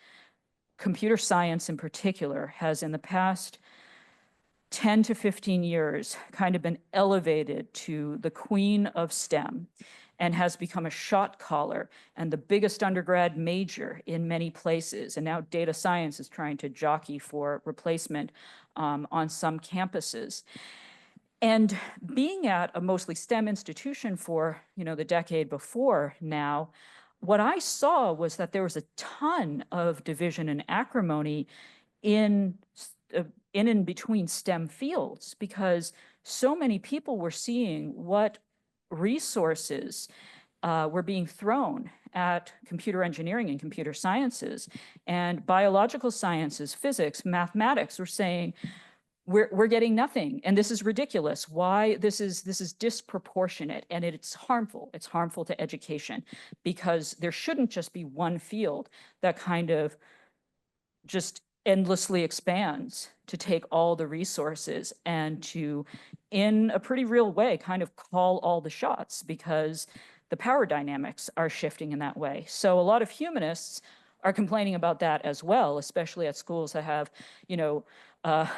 computer science in particular has in the past 10 to 15 years kind of been elevated to the queen of STEM and has become a shot caller and the biggest undergrad major in many places. And now data science is trying to jockey for replacement on some campuses. And being at a mostly STEM institution for, the decade before now, what I saw was that there was a ton of division and acrimony in between STEM fields, because so many people were seeing what resources were being thrown at computer engineering and computer sciences, and biological sciences, physics, mathematics were saying, we're getting nothing, and this is ridiculous. Why? This is disproportionate, and it's harmful. It's harmful to education, because there shouldn't just be one field that kind of just endlessly expands to take all the resources and to, in a pretty real way, kind of call all the shots, because the power dynamics are shifting in that way. So a lot of humanists are complaining about that as well, especially at schools that have, you know, a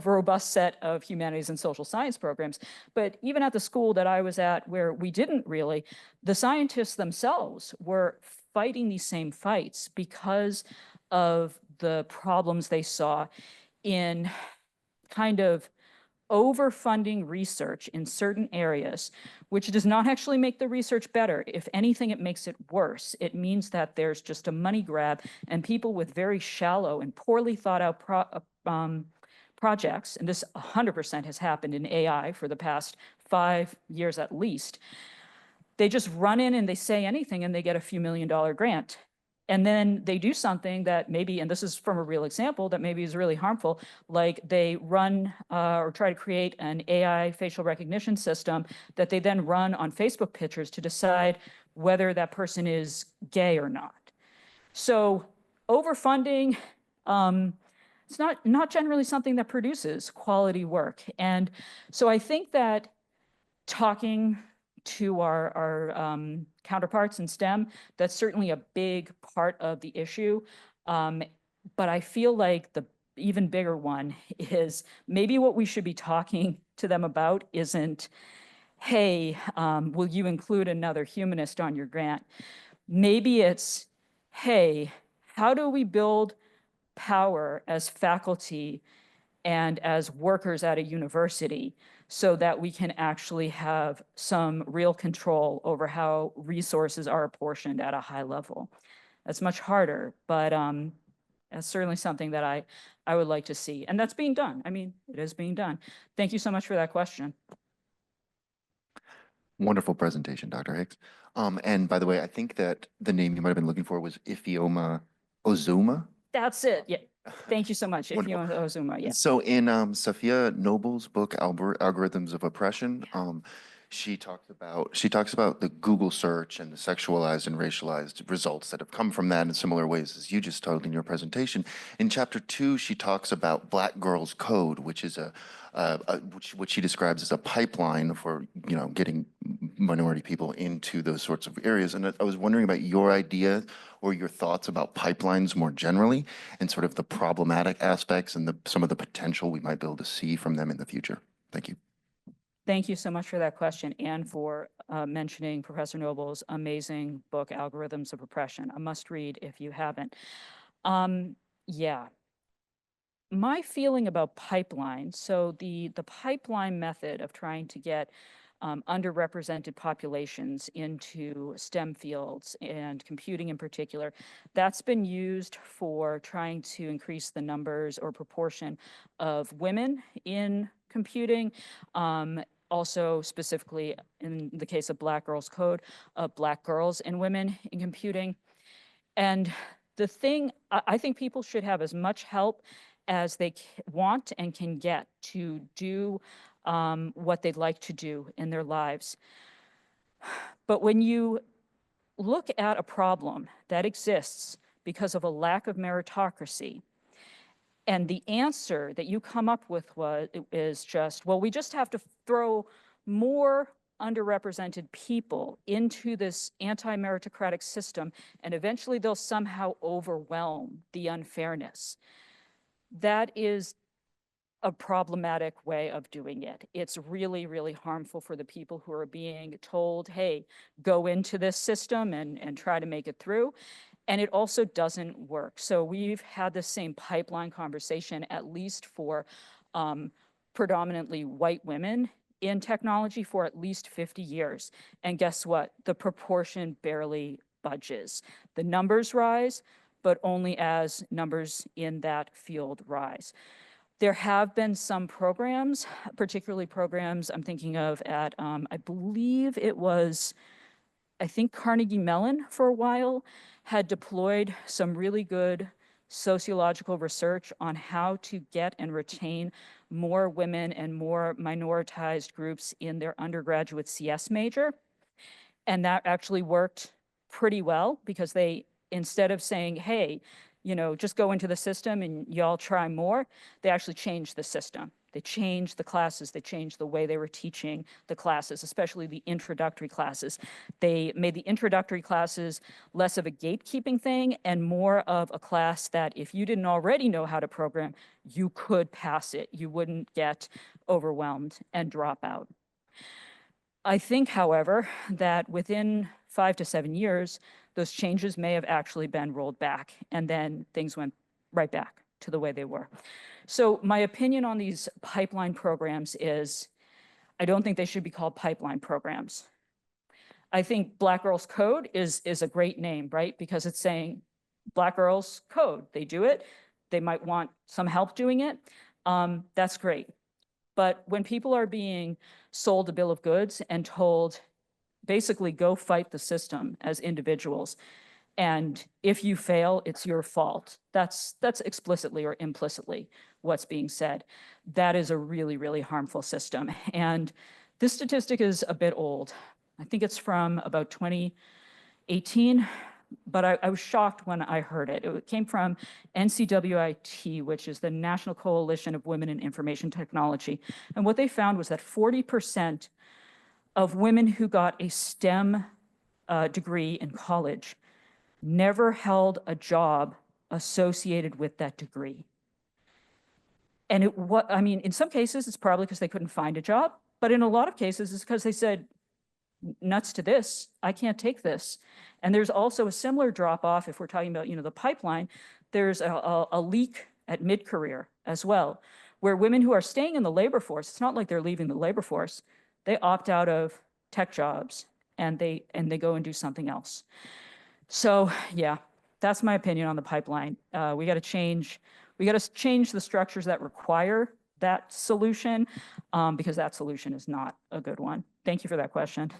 robust set of humanities and social science programs. But even at the school that I was at, where we didn't really, the scientists themselves were fighting these same fights because of the problems they saw in kind of overfunding research in certain areas, which does not actually make the research better. If anything, it makes it worse. It means that there's just a money grab, and people with very shallow and poorly thought out projects, and this 100% has happened in AI for the past 5 years at least, they just run in and they say anything and they get a few $1 million grant. And then they do something that maybe, and this is from a real example, that maybe is really harmful, like they run or try to create an AI facial recognition system that they then run on Facebook pictures to decide whether that person is gay or not. So overfunding, it's not generally something that produces quality work. And so I think that talking to our counterparts in STEM, that's certainly a big part of the issue. But I feel like the even bigger one is maybe what we should be talking to them about isn't, hey, will you include another humanist on your grant? Maybe it's, hey, how do we build power as faculty and as workers at a university so that we can actually have some real control over how resources are apportioned at a high level. That's much harder, but that's certainly something that I would like to see. And that's being done. I mean, it is being done. Thank you so much for that question. Wonderful presentation, Dr. Hicks. And by the way, I think that the name you might have been looking for was Ifioma Ozuma. That's it. Yeah. Thank you so much. If you Wonderful. want to Ozuma, yeah. So in Safiya Noble's book, Algorithms of Oppression, she talks about the Google search and the sexualized and racialized results that have come from that in similar ways as you just told in your presentation. In chapter 2, she talks about Black Girls Code, which is what she describes as a pipeline for, you know, getting minority people into those sorts of areas. And I was wondering about your idea or your thoughts about pipelines more generally and sort of the problematic aspects and some of the potential we might be able to see from them in the future. Thank you. Thank you so much for that question and for mentioning Professor Noble's amazing book, Algorithms of Oppression, a must read if you haven't. Yeah. My feeling about pipelines, so the pipeline method of trying to get underrepresented populations into STEM fields and computing in particular, that's been used for trying to increase the numbers or proportion of women in computing. Also specifically in the case of Black Girls Code, Black girls and women in computing. And the thing, I think people should have as much help as they want and can get to do what they'd like to do in their lives. But when you look at a problem that exists because of a lack of meritocracy, and the answer that you come up with is just, well, we just have to throw more underrepresented people into this anti-meritocratic system, and eventually they'll somehow overwhelm the unfairness. That is a problematic way of doing it. It's really, really harmful for the people who are being told, hey, go into this system and try to make it through. And it also doesn't work. So we've had the same pipeline conversation, at least for predominantly white women in technology for at least 50 years. And guess what? The proportion barely budges. The numbers rise, but only as numbers in that field rise. There have been some programs, particularly programs I'm thinking of at, I believe it was, I think Carnegie Mellon for a while had deployed some really good sociological research on how to get and retain more women and more minoritized groups in their undergraduate CS major. And that actually worked pretty well because they, instead of saying, hey, just go into the system and y'all try more. They actually changed the system. They changed the classes. They changed the way they were teaching the classes, especially the introductory classes. They made the introductory classes less of a gatekeeping thing and more of a class that if you didn't already know how to program, you could pass it. You wouldn't get overwhelmed and drop out. I think, however, that within 5 to 7 years, those changes may have actually been rolled back, and then things went right back to the way they were. So my opinion on these pipeline programs is, I don't think they should be called pipeline programs. I think Black Girls Code is a great name, right? Because it's saying Black Girls Code, they do it. They might want some help doing it. That's great. But when people are being sold a bill of goods and told, basically go fight the system as individuals, and if you fail, it's your fault. That's explicitly or implicitly what's being said. That is a really, really harmful system. And this statistic is a bit old. I think it's from about 2018, but I was shocked when I heard it. It came from NCWIT, which is the National Coalition of Women in Information Technology. And what they found was that 40% of women who got a STEM degree in college never held a job associated with that degree. And in some cases, it's probably because they couldn't find a job, but in a lot of cases, it's because they said, nuts to this, I can't take this. And there's also a similar drop off if we're talking about, the pipeline. There's a leak at mid-career as well, where women who are staying in the labor force, it's not like they're leaving the labor force, they opt out of tech jobs and they go and do something else. So yeah, that's my opinion on the pipeline. We got to change the structures that require that solution, because that solution is not a good one. Thank you for that question.